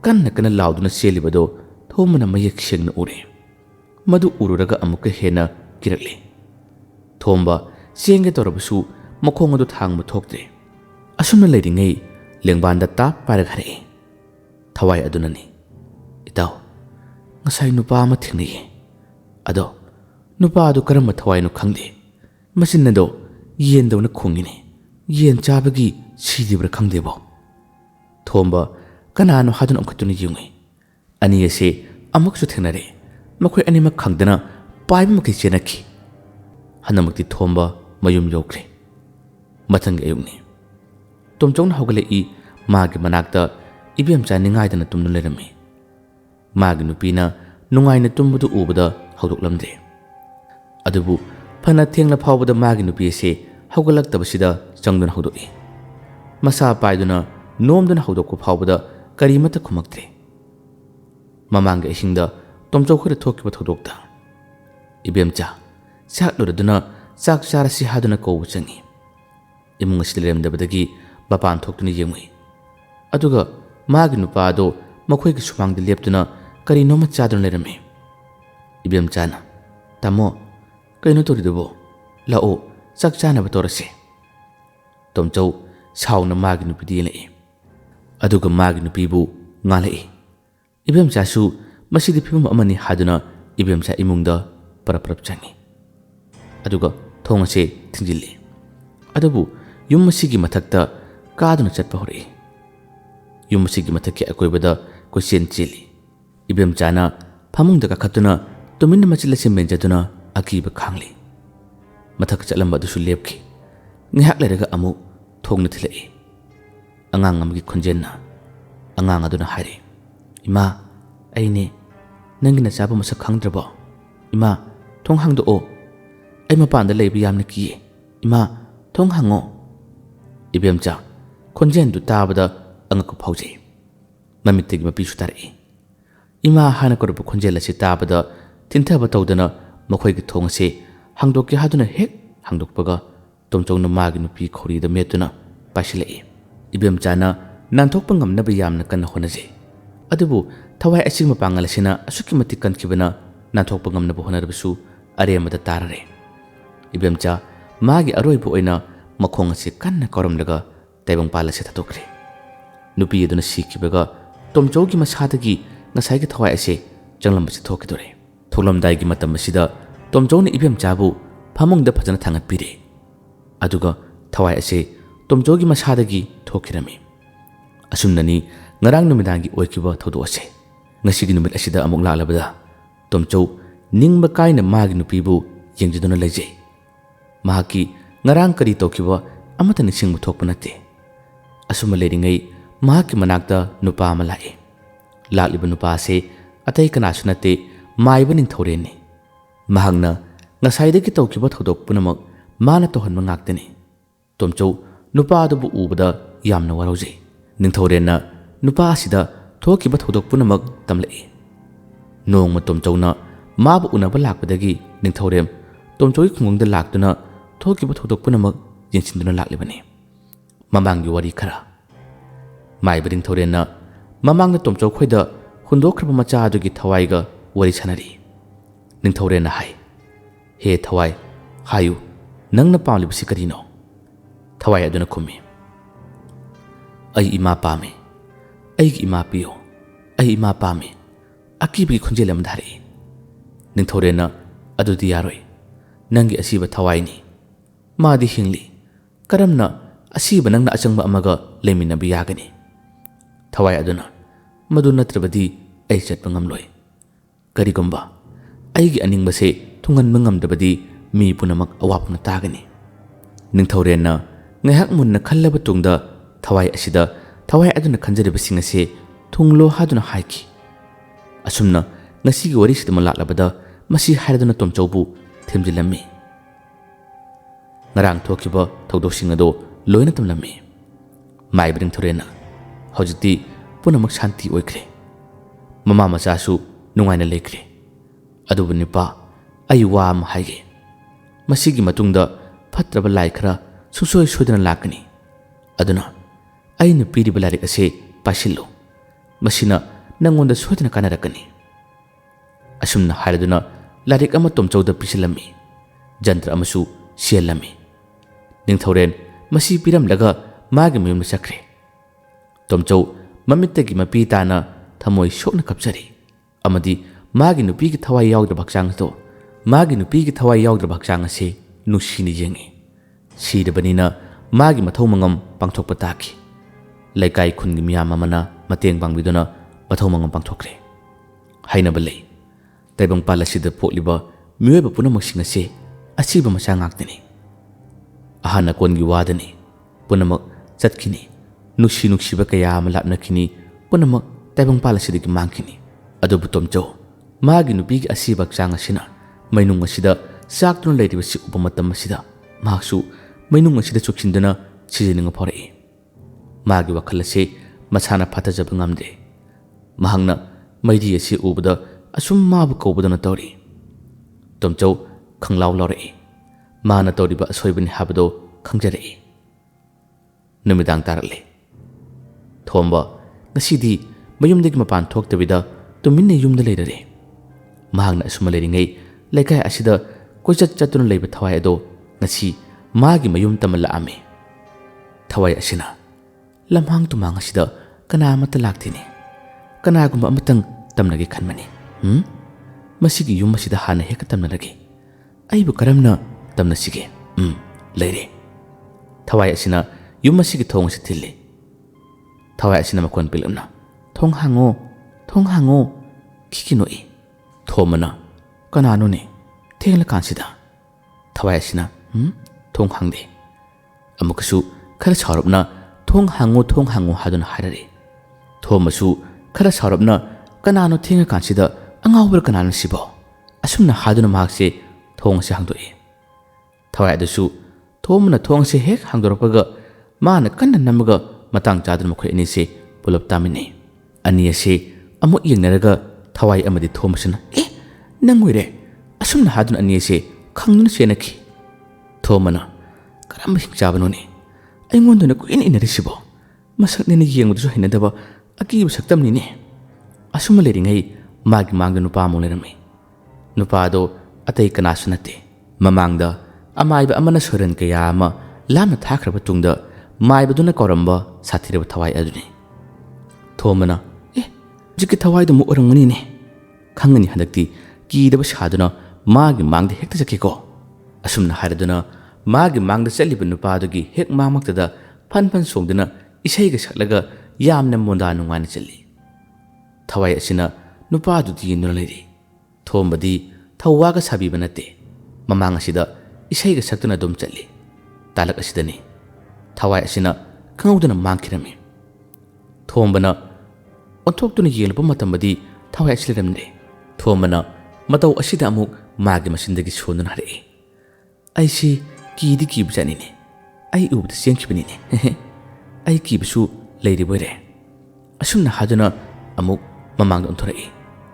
ꯀꯟꯅ ꯀꯟꯅ ꯂꯥꯎꯗꯨꯅ ꯆꯦꯜꯂꯤꯕꯗꯣ ꯊꯣꯝꯕꯅ ꯃꯌꯦꯛ ꯁꯦꯡꯅ ꯎꯔꯦ ꯃꯗꯨ ꯎꯔꯨꯔꯒ ꯑꯃꯨꯛꯀ ꯍꯦꯟꯅ ꯀꯤꯔꯛꯂꯦ ꯊꯣꯝꯕ ꯆꯦꯟꯒꯦ ꯇꯧꯔꯕꯁꯨ ꯃꯈꯣꯡ ꯑꯗꯨ ꯊꯥꯡꯕ ꯊꯣꯛꯇ꯭ꯔꯦ ꯑꯁꯨꯝꯅ ꯂꯩꯔꯤꯉꯩ ꯂꯦꯡꯕꯥꯟꯗ ꯇꯥꯞ ꯄꯥꯏꯔꯒ ꯍꯥꯏꯔꯛꯏ ꯊꯋꯥꯏ ꯑꯗꯨꯅꯅꯤ ꯏꯇꯥꯎ ꯉꯁꯥꯏ ꯅꯨꯄꯥ ꯑꯃ ꯊꯦꯡꯅꯩꯌꯦ ꯑꯗꯣ ꯅꯨꯄꯥ ꯑꯗꯨ ꯀꯔꯝꯕ ꯊꯋꯥꯏꯅꯣ ꯈꯪꯗꯦ ꯃꯆꯤꯟ ꯑꯗꯣ ꯌꯦꯟꯗꯧꯅ ꯈꯣꯡꯉꯤꯅꯦ ꯌꯦꯟ ꯆꯥꯕꯒꯤ ꯁꯤꯗꯤꯕ꯭ꯔꯥ ꯈꯪꯗꯦꯕꯣ ꯊꯣꯝꯕ ꯀꯅꯥꯅꯣ ꯍꯥꯏꯗꯨꯅ ꯑꯃꯨꯛꯈꯠꯇꯨꯅ ꯌꯦꯡꯉꯨꯏ ꯑꯅꯤ ꯑꯁꯤ ꯑꯃꯨꯛꯁꯨ ꯊꯦꯡꯅꯔꯦ ꯃꯈꯣꯏ ꯑꯅꯤꯃꯛ ꯈꯪꯗꯅ ꯄꯥꯏꯕ ꯃꯈꯩ ꯆꯦꯟꯅꯈꯤ ꯍꯟꯗꯛꯃꯛꯇꯤ ꯊꯣꯝꯕ ꯃꯌꯨꯝ ꯌꯧꯈ꯭ꯔꯦ ꯃꯊꯪꯒꯤ ꯑꯌꯨꯛꯅꯤ ꯇꯣꯝꯆꯧꯅ ꯍꯧꯒꯠꯂꯛꯏ ꯃꯥꯒꯤ ꯃꯅꯥꯛꯇ ꯏꯕꯦꯝꯆꯥ ꯅꯤꯡꯉꯥꯏꯗꯅ ꯇꯨꯝꯗꯨꯅ ꯂꯩꯔꯝꯃꯤ ꯃꯥꯒꯤ ꯅꯨꯄꯤꯅ ꯅꯨꯡꯉꯥꯏꯅ ꯇꯨꯝꯕꯗꯨ ꯎꯕꯗ ꯍꯧꯗꯣꯛꯂꯝꯗ꯭ꯔꯦ ꯑꯗꯨꯕꯨ ꯐꯅ ꯊꯦꯡꯂ ꯐꯥꯎꯕꯗ ꯃꯥꯒꯤ ꯅꯨꯄꯤ ꯑꯁꯤ ꯍꯧꯒꯠꯂꯛꯇꯕꯁꯤꯗ ꯆꯪꯗꯨꯅ ꯍꯧꯗꯣꯛꯏ ꯃꯁꯥ ꯄꯥꯏꯗꯨꯅ ꯅꯣꯝꯗꯨꯅ ꯍꯧꯗꯣꯛꯄ ꯐꯥꯎꯕꯗ ꯀꯔꯤꯃꯠꯇ ꯈꯨꯝꯃꯛꯇ꯭ꯔꯦ ꯃꯃꯥꯡꯒꯤ ꯑꯍꯤꯡꯗ ꯇꯣꯝꯆꯧ ꯈꯣꯏꯗ ꯊꯣꯛꯈꯤꯕ ꯊꯧꯗꯣꯛꯇ ꯏꯕꯦꯝꯆꯥ ꯆꯥꯛ ꯂꯣꯏꯔꯗꯨꯅ ꯆꯥꯛ ꯆꯥꯔꯁꯤ ꯍꯥꯏꯗꯨꯅ ꯀꯧꯕ ꯆꯪꯉꯤ ꯏꯃꯨꯡ ꯑꯁꯤꯗ ꯂꯩꯔꯝꯗꯕꯗꯒꯤ ꯃꯄꯥꯟ ꯊꯣꯛꯇꯨꯅ ꯌꯦꯡꯉꯨꯏ ꯑꯗꯨꯒ ꯃꯥꯒꯤ ꯅꯨꯄꯥ ꯑꯗꯣ ꯃꯈꯣꯏꯒꯤ ꯁꯨꯃꯥꯡꯗ ꯂꯦꯞꯇꯨꯅ ꯀꯔꯤꯅꯣꯃ ꯆꯥꯗꯨꯅ ꯂꯩꯔꯝꯃꯤ ꯏꯕꯦꯝꯆꯥꯅ ꯇꯥꯃꯣ ꯀꯩꯅꯣ ꯇꯧꯔꯤꯗꯨꯕꯣ ꯂꯥꯛꯑꯣ ꯆꯥꯛ ꯆꯥꯅꯕ ꯇꯧꯔꯁꯦ ꯇꯣꯝꯆꯧ ꯁꯥꯎꯅ ꯃꯥꯒꯤ ꯅꯨꯄꯤꯗ ꯌꯦꯡꯂꯛꯏ ꯑꯗꯨꯒ ꯃꯥꯒꯤ ꯅꯨꯄꯤꯕꯨ ꯉꯥꯡꯂꯛꯏ ꯏꯕꯦꯝꯆꯥꯁꯨ ꯃꯁꯤꯗꯤ ꯐꯤꯕꯝ ꯑꯃꯅꯤ ꯍꯥꯏꯗꯨꯅ ꯏꯕꯦꯝꯆꯥ ꯏꯃꯨꯡꯗ ꯄꯔꯞ ꯄꯔꯞ ꯆꯪꯉꯤ ꯑꯗꯨꯒ ꯊꯣꯡ ꯑꯁꯤ ꯊꯤꯡꯖꯤꯜꯂꯤ ꯑꯗꯨꯕꯨ ꯌꯨꯝ ꯑꯁꯤꯒꯤ ꯃꯊꯛꯇ ꯀꯥꯗꯨꯅ ꯆꯠꯄ ꯍꯧꯔꯛꯏ ꯌꯨꯝ ꯑꯁꯤꯒꯤ ꯃꯊꯛꯀꯤ ꯑꯀꯣꯏꯕꯗ ꯀꯣꯏꯆꯦꯟ ꯆꯦꯜꯂꯤ ꯏꯕꯦꯝꯆꯥꯅ ꯐꯃꯨꯡꯗ ꯀꯥꯈꯠꯇꯨꯅ ꯇꯨꯃꯤꯟꯅ ꯃꯆꯤꯟ ꯑꯁꯤ ꯃꯦꯟꯖꯗꯨꯅ ꯑꯀꯤꯕ ꯈꯥꯡꯂꯤ ꯃꯊꯛ ꯆꯠꯂꯝꯕ ꯑꯗꯨꯁꯨ ꯂꯦꯞꯈꯤ ꯉꯥꯏꯍꯥꯛ ꯂꯩꯔꯒ ꯑꯃꯨꯛ ꯊꯣꯡꯅ ꯊꯤꯜꯂꯛꯏ ꯑꯉꯥꯡ ꯑꯃꯒꯤ ꯈꯣꯟꯖꯦꯜꯅ ꯑꯉꯥꯡ ꯑꯗꯨꯅ ꯍꯥꯏꯔꯤ ꯏꯃꯥ ꯑꯩꯅꯦ ꯅꯪꯒꯤ ꯅꯆꯥꯕꯨ ꯃꯁꯛ ꯈꯪꯗ꯭ꯔꯕꯣ ꯏꯃꯥ ꯊꯣꯡ ꯍꯥꯡꯗꯣꯛꯑꯣ ꯑꯩ ꯃꯄꯥꯟꯗ ꯂꯩꯕ ꯌꯥꯝꯅ ꯀꯤꯌꯦ ꯏꯃꯥ ꯊꯣꯡ ꯍꯥꯡꯉꯣ ꯏꯕꯦꯝꯆꯥ ꯈꯣꯟꯖꯦꯜꯗꯨ ꯇꯥꯕꯗ ꯑꯉꯛꯄ ꯐꯥꯎꯖꯩ ꯃꯃꯤꯠꯇꯒꯤ ꯃꯄꯤꯁꯨ ꯇꯥꯔꯛꯏ ꯏꯃꯥ ꯍꯥꯏꯅ ꯀꯧꯔꯛꯄ ꯈꯣꯟꯖꯦꯜ ꯑꯁꯤ ꯇꯥꯕꯗ ꯊꯤꯟꯊꯕ ꯇꯧꯗꯅ ꯃꯈꯣꯏꯒꯤ ꯊꯣꯡ ꯑꯁꯤ ꯍꯥꯡꯗꯣꯛꯀꯦ ꯍꯥꯏꯗꯨꯅ ꯍꯦꯛ ꯍꯥꯡꯗꯣꯛꯄꯒ ꯇꯣꯝꯆꯧꯅ ꯃꯥꯒꯤ ꯅꯨꯄꯤ ꯈꯧꯔꯤꯗ ꯃꯦꯠꯇꯨꯅ ꯄꯥꯏꯁꯤꯜꯂꯛꯏ ꯏꯕꯦꯝꯆꯥꯅ ꯅꯥꯟꯊꯣꯛꯄ ꯉꯝꯅꯕ ꯌꯥꯝꯅ ꯀꯟꯅ ꯍꯣꯠꯅꯖꯩ ꯑꯗꯨꯕꯨ ꯊꯋꯥꯏ ꯑꯁꯤꯒꯤ ꯃꯄꯥꯡꯒꯜ ꯑꯁꯤꯅ ꯑꯁꯨꯛꯀꯤ ꯃꯇꯤꯛ ꯀꯟꯈꯤꯕꯅ ꯅꯥꯟꯊꯣꯛꯄ ꯉꯝꯅꯕ ꯍꯣꯠꯅꯔꯕꯁꯨ ꯑꯔꯦꯝꯕꯗ ꯇꯥꯔꯔꯦ ꯏꯕꯦꯝꯆꯥ ꯃꯥꯒꯤ ꯑꯔꯣꯏꯕ ꯑꯣꯏꯅ ꯃꯈꯣꯡ ꯑꯁꯤ ꯀꯟꯅ ꯀꯥꯎꯔꯝꯂꯒ ꯇꯥꯏꯕꯪꯄꯥꯜ ꯑꯁꯤ ꯊꯥꯗꯣꯛꯈ꯭ꯔꯦ ꯅꯨꯄꯤ ꯑꯗꯨꯅ ꯁꯤꯈꯤꯕꯒ ꯇꯣꯝꯆꯧꯒꯤ ꯃꯁꯥꯗꯒꯤ ꯉꯁꯥꯏꯒꯤ ꯊꯋꯥꯏ ꯑꯁꯤ ꯆꯪꯂꯝꯕꯁꯤ ꯊꯣꯛꯈꯤꯗꯣꯔꯦ ꯊꯣꯛꯂꯝꯗꯥꯏꯒꯤ ꯃꯇꯝ ꯑꯁꯤꯗ ꯇꯣꯝꯆꯧꯅ ꯏꯕꯦꯝꯆꯥꯕꯨ ꯐꯃꯨꯡꯗ ꯐꯖꯅ ꯊꯥꯡꯒꯠꯄꯤꯔꯦ ꯑꯗꯨꯒ ꯊꯋꯥꯏ ꯑꯁꯤ ꯇꯣꯝꯆꯧꯒꯤ ꯃꯁꯥꯗꯒꯤ ꯊꯣꯛꯈꯤꯔꯝꯃꯤ ꯑꯁꯨꯝꯅꯅꯤ ꯉꯔꯥꯡ ꯅꯨꯃꯤꯗꯥꯡꯒꯤ ꯑꯣꯏꯈꯤꯕ ꯊꯧꯗꯣꯛ ꯑꯁꯤ ꯉꯁꯤꯒꯤ ꯅꯨꯃꯤꯠ ꯑꯁꯤꯗ ꯑꯃꯨꯛ ꯂꯥꯛꯂꯕꯗ ꯇꯣꯝꯆꯧ ꯅꯤꯡꯕ ꯀꯥꯏꯅ ꯃꯥꯒꯤ ꯅꯨꯄꯤꯕꯨ ꯌꯦꯡꯖꯗꯨꯅ ꯂꯩꯖꯩ mahaki ngarang kari tokhiba amata nising muthokpa nate asuma leringai mahaki manakta nupa ama lae lakliba nupa se atai kanasu nate maiba ningthauren ni mahangna ngasaidagi tokhiba thodok punamak mana tohanma ngaktani tomchou nupa adabu ubada yamna warauje ningthaurenna nupa asida thokiba thodok punamak tamlai nongma tomchouna mabu unaba lakpadagi ningthaurem tomchoi khungungda laktuna thokiba thodok punamak yengchinduna laklibani mamanggi wari khara maiba ningthaurenna mamangna tomchou khoida hundokhraba macha adugi thawaiga wari sanari ningthaurenna hai he thawai hayu nangna pamlibasi karino thawai aduna khumi ai ima pame ai ima piyo ai ima pame akibi khunjelam dhari ningthorena adudi yaroi nangi asiba thawai ni madi hingli karamna asiba nangna achangba amaga lemina biyagani thawai aduna madu natrabadi ai chatpa ngamloi karigomba aigi aningbase thungan mangamdabadi mi punamak awapna tagani ningthorena ngahak munna khallaba tungda thawai asida thawai aduna khanjariba singase thunglo haduna haiki asumna ngasi wari sidama laklabada masi haraduna tomchoubu themjilami ngarang thokiba thogdosing ado loina tamlami mai bring thorena hojiti punamak shanti oikre mama macha su nungaina lekre adubu nipa ai wa am haige masigi matungda phatraba lai khara susoi sodana lakani aduna aina piri balarik ase pasillo masina nangonda sodana kanarakani asumna haraduna larik ama tomchouda pisilami jantra amasu sialami ningthauren masi piramlaga magi mayumna chakre tomchou mamittagi mapi tana thamoi sokna kapchari amadi magi nupigi thawai yawdra bakchang to magi nupigi thawai yawdra bakchang ase nushini yengi sidabanina magi mathau mangam pangthokpa taki laikai khungi miyam amana mateng bangbiduna mathau mangam pangthokre haina balai taibang palasida pokliba miyoba punamak ase asiba macha ngaktini ahana kongi wadani punamak chatkini nuksiba kaya ama lapnakini punamak taibang palasidagi mangkini adubu tomchou magi nupigi asiba chang asina mainung asida saktuna leiriba si upamatam asida mahaksu mainung asida chukchinduna sijininga phorei magi wakhal ase masana phatajaba ngamde mahangna maidi ase ubada asum mabu kobudana tori tomchou khanglaw lorei mana toriba asoibani habado khangjarei numidang tarale thomba ngasidi mayumdagi mapan thoktabida tuminne yumda leirare mahangna asuma leiringai laikai asida koichat chatuna leiba thawai ado ngasi magi mayum tamala ame thawai asina lamhang tumang asida kana amata laktini kana gumba amatang tamnagi khanmani masigi yum asida hana heka tamnaragi aibu karamna tamna sige leire thawai asina yum asigi thong si thille thawai asina makon pilamna thong hango kikinoi thomana kanano ne thengla kansida thawai asina thong hangde amukasu khara sarupna thong hango haduna harare thomasu khara sarupna kanano thenga kansida angawber kanano sibo asumna haduna mahakse thong se hangdoi thawai adasu thomna thong se hek hangdoropaga mana kanna namaga matang chaduna mkhoi ani se pulap tamine ani ase amu yengnaraga thawai amadi thomasana nangoire asumna haduna ani ase khangnuna senaki thomana karam hingchabano ne aingonduna kuin inarisibo masak ne yengmudu hinadaba aki saktamni ne asuma leringai magi mangda nupa mo lerami nupa do atai kanasu nate mamangda amaiba amana soran kaya ama lamna thakraba tungda maibaduna koramba sathiraba thawai aduni thomana jiki thawai do mu orangani ne khangani hadakti kidaba saduna magi mangda hekta jakeko asumna haraduna magi mangda chaliba nupa dogi hek mamaktada phan songduna isaiga saklaga yamna monda nungani chali thawai asina nupa du di nula leiri thombadi thawaga sabiba nate mamang asida isaiga saktuna dum chali talak asidani thawai asina khanguduna mangkhirami thombana onthok tuna yelba matambadi thawai asliramne thombana matau asida amuk magi masindagi sonuna hare aisi kidi kibjani ne ai ubda sengkhibani ne ai kibsu leiri boire asumna haduna amuk mamang onthore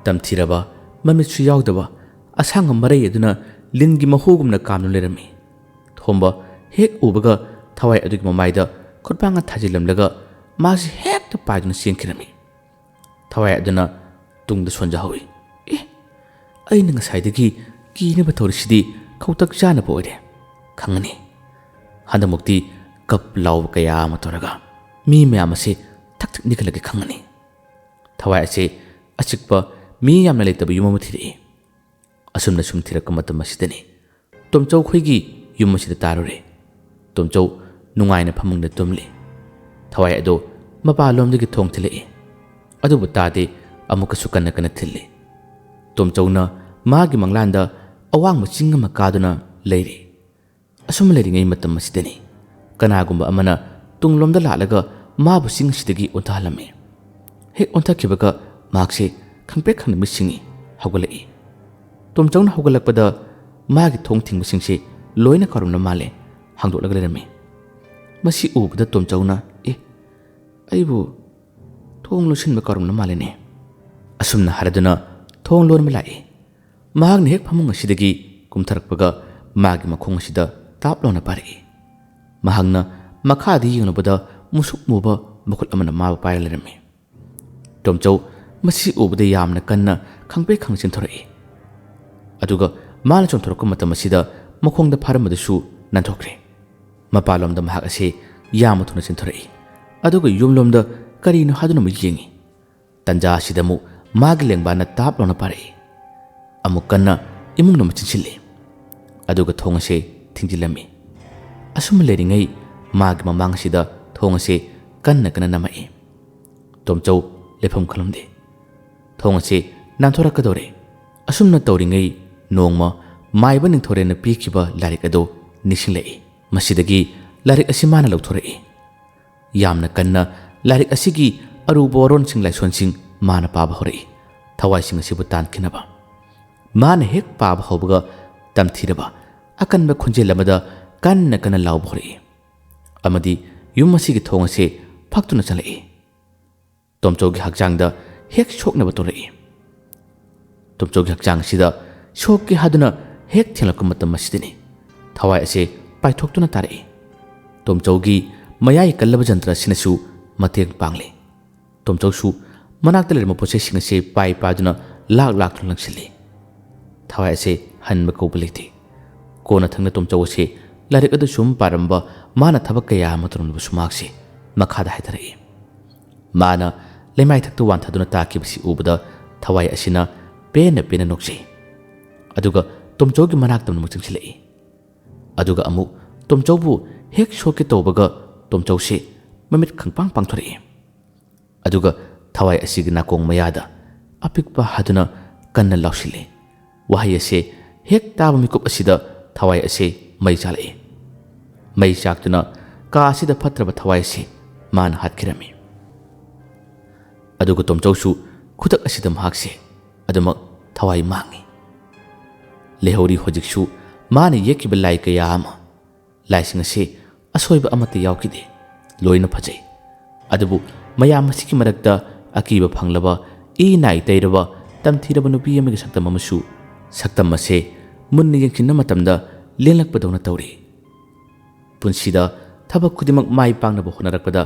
tamthiraba mamitsu yaudaba asang marai aduna lingi mahugumna kamnu lerami thomba hek ubaga thawai adugi mamaida khotpanga thajilamlaga masi hekta paiduna sengkhirami thawai aduna tungda sonja hawi aina ngasaidagi kineba thorisidi khautak jana boire khangani handamukti kap law kaya matoraga mi mayam ase thak thak nikalagi khangani thawai ase achikpa mi yamna leitaba yumam thiri asumna sum thirak matam asidani tomchau khoigi yum asida tarure tomchau nungaina phamungna tumli thawai ado mapa lomdagi thong thile adu butade amuka sukana kana thille tomchauna magi manglanda awang machinga makaduna leiri asum leiri ngai matam asidani kanagumba amana tunglomda lalaga mabu sing sidagi onthalame hek onthakhibaga makse khangpe khangna misingi hawgalai tomchauna hawgalakpada magi thong thingmusingse loina karumna male hangdolaga lerami masi ubada tomchauna aibu thong losinba karumna malene asumna haraduna thong lorma lai magni hek phamung asidagi kumtharakpaga magi makhong asida taplona pare mahangna makhadi yunabada musuk muba makul amana maba pai lerami tomchau masi ubada yamna kanna khangpe khangsin thorai aduga mala chonthorok matam asida makhongda pharamadasu nanthokre mapalomda mahak ase yama thuna sinthorai aduga yumlomda karino haduna mu yengi tanja sidamu magi lengbana taplona pare amukanna imungna machinchille aduga thongase thingilami asum leringai magi mamang sida thongase kanna kana namai tomchau lefam khalamde thongase nanthora asumna tawringai nongma maiba ningthorena pikiba larik ado nisinglei masidagi larik asimana lauthorei yamna kanna larik asigi aruba waron sing laison sing mana paba horei thawai sing asibu tankhinaba mana hek paba hobaga tamthiraba akanba khunjel amada kanna kana law horei amadi yum asigi thongase phaktuna chalei tomchogi hakjangda hek shoknaba torei tomchogi hakjang sida shokki haduna hek thelakam matam masidini thawai ase paithoktuna tarei tomchogi mayai kallaba jantra sinasu mateng pangle tomchausu manakta lerma processing ase pai paduna lak lak thulangsili thawai ase hanba kobelite kona thangna tomchau ase larik adu sum paramba mana thabak kaya matron busumakse makhada haitare mana lemai thaktu wan thaduna takibsi ubada thawai asina pena nokse aduga tomchaugi manaktam muchingsilei aduga amu tomchaubu hek shoke tobaga tomchause mamit khangpang pangthore aduga thawai asigi nakong mayada apikpa haduna kanna lausile wahai ase hek taba mikup asida thawai ase mai chalai mai chaktuna ka asida phatraba thawai ase man hatkirami aduga tomchausu khutak asida mahakse aduma thawai mangi lehori hojiksu mani yekiba lai kaya ama laising ase asoiba amate yaukide loina phajai adubu mayam asiki marakta akiba phanglaba e nai tairaba tamthiraba nupi amagi saktam amasu saktam ase munni yengchinna matamda lenlakpadona tawri punsida thabak khudimak mai pangnaba honarakpada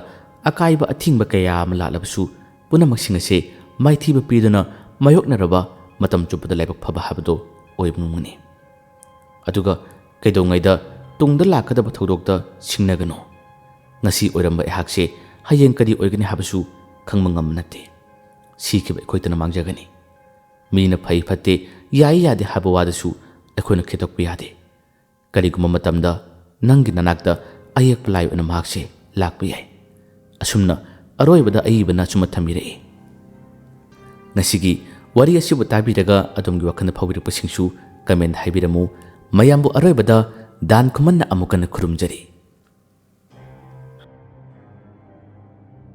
akaiba athingba kaya ama lalabasu punamak sing ase maithiba piduna mayoknaraba matam chupada laibak phaba habdo oibnumani aduga kaidongaida tungda lakadaba thodokta singnagano ngasi oiramba ehakse hayeng kadi oigani habasu khangmangam nate sikhiba ekoitana mangjagani mina phai phatte yai yade haba wadasu ekoina khetokpa yade kariguma matamda nangi nanakta ayek plai ona mahakse lakpa yai asumna aroibada aibana chuma thamirei ngasigi wari asibu tabiraga adumgi wakhana phawirpa singsu comment haibiramu mayambu aroibada ꯗꯥꯟ ꯈꯨꯃꯟꯅ ꯑꯃꯨꯛ ꯍꯟꯅ ꯈꯨꯔꯨꯝꯖꯔꯤ꯫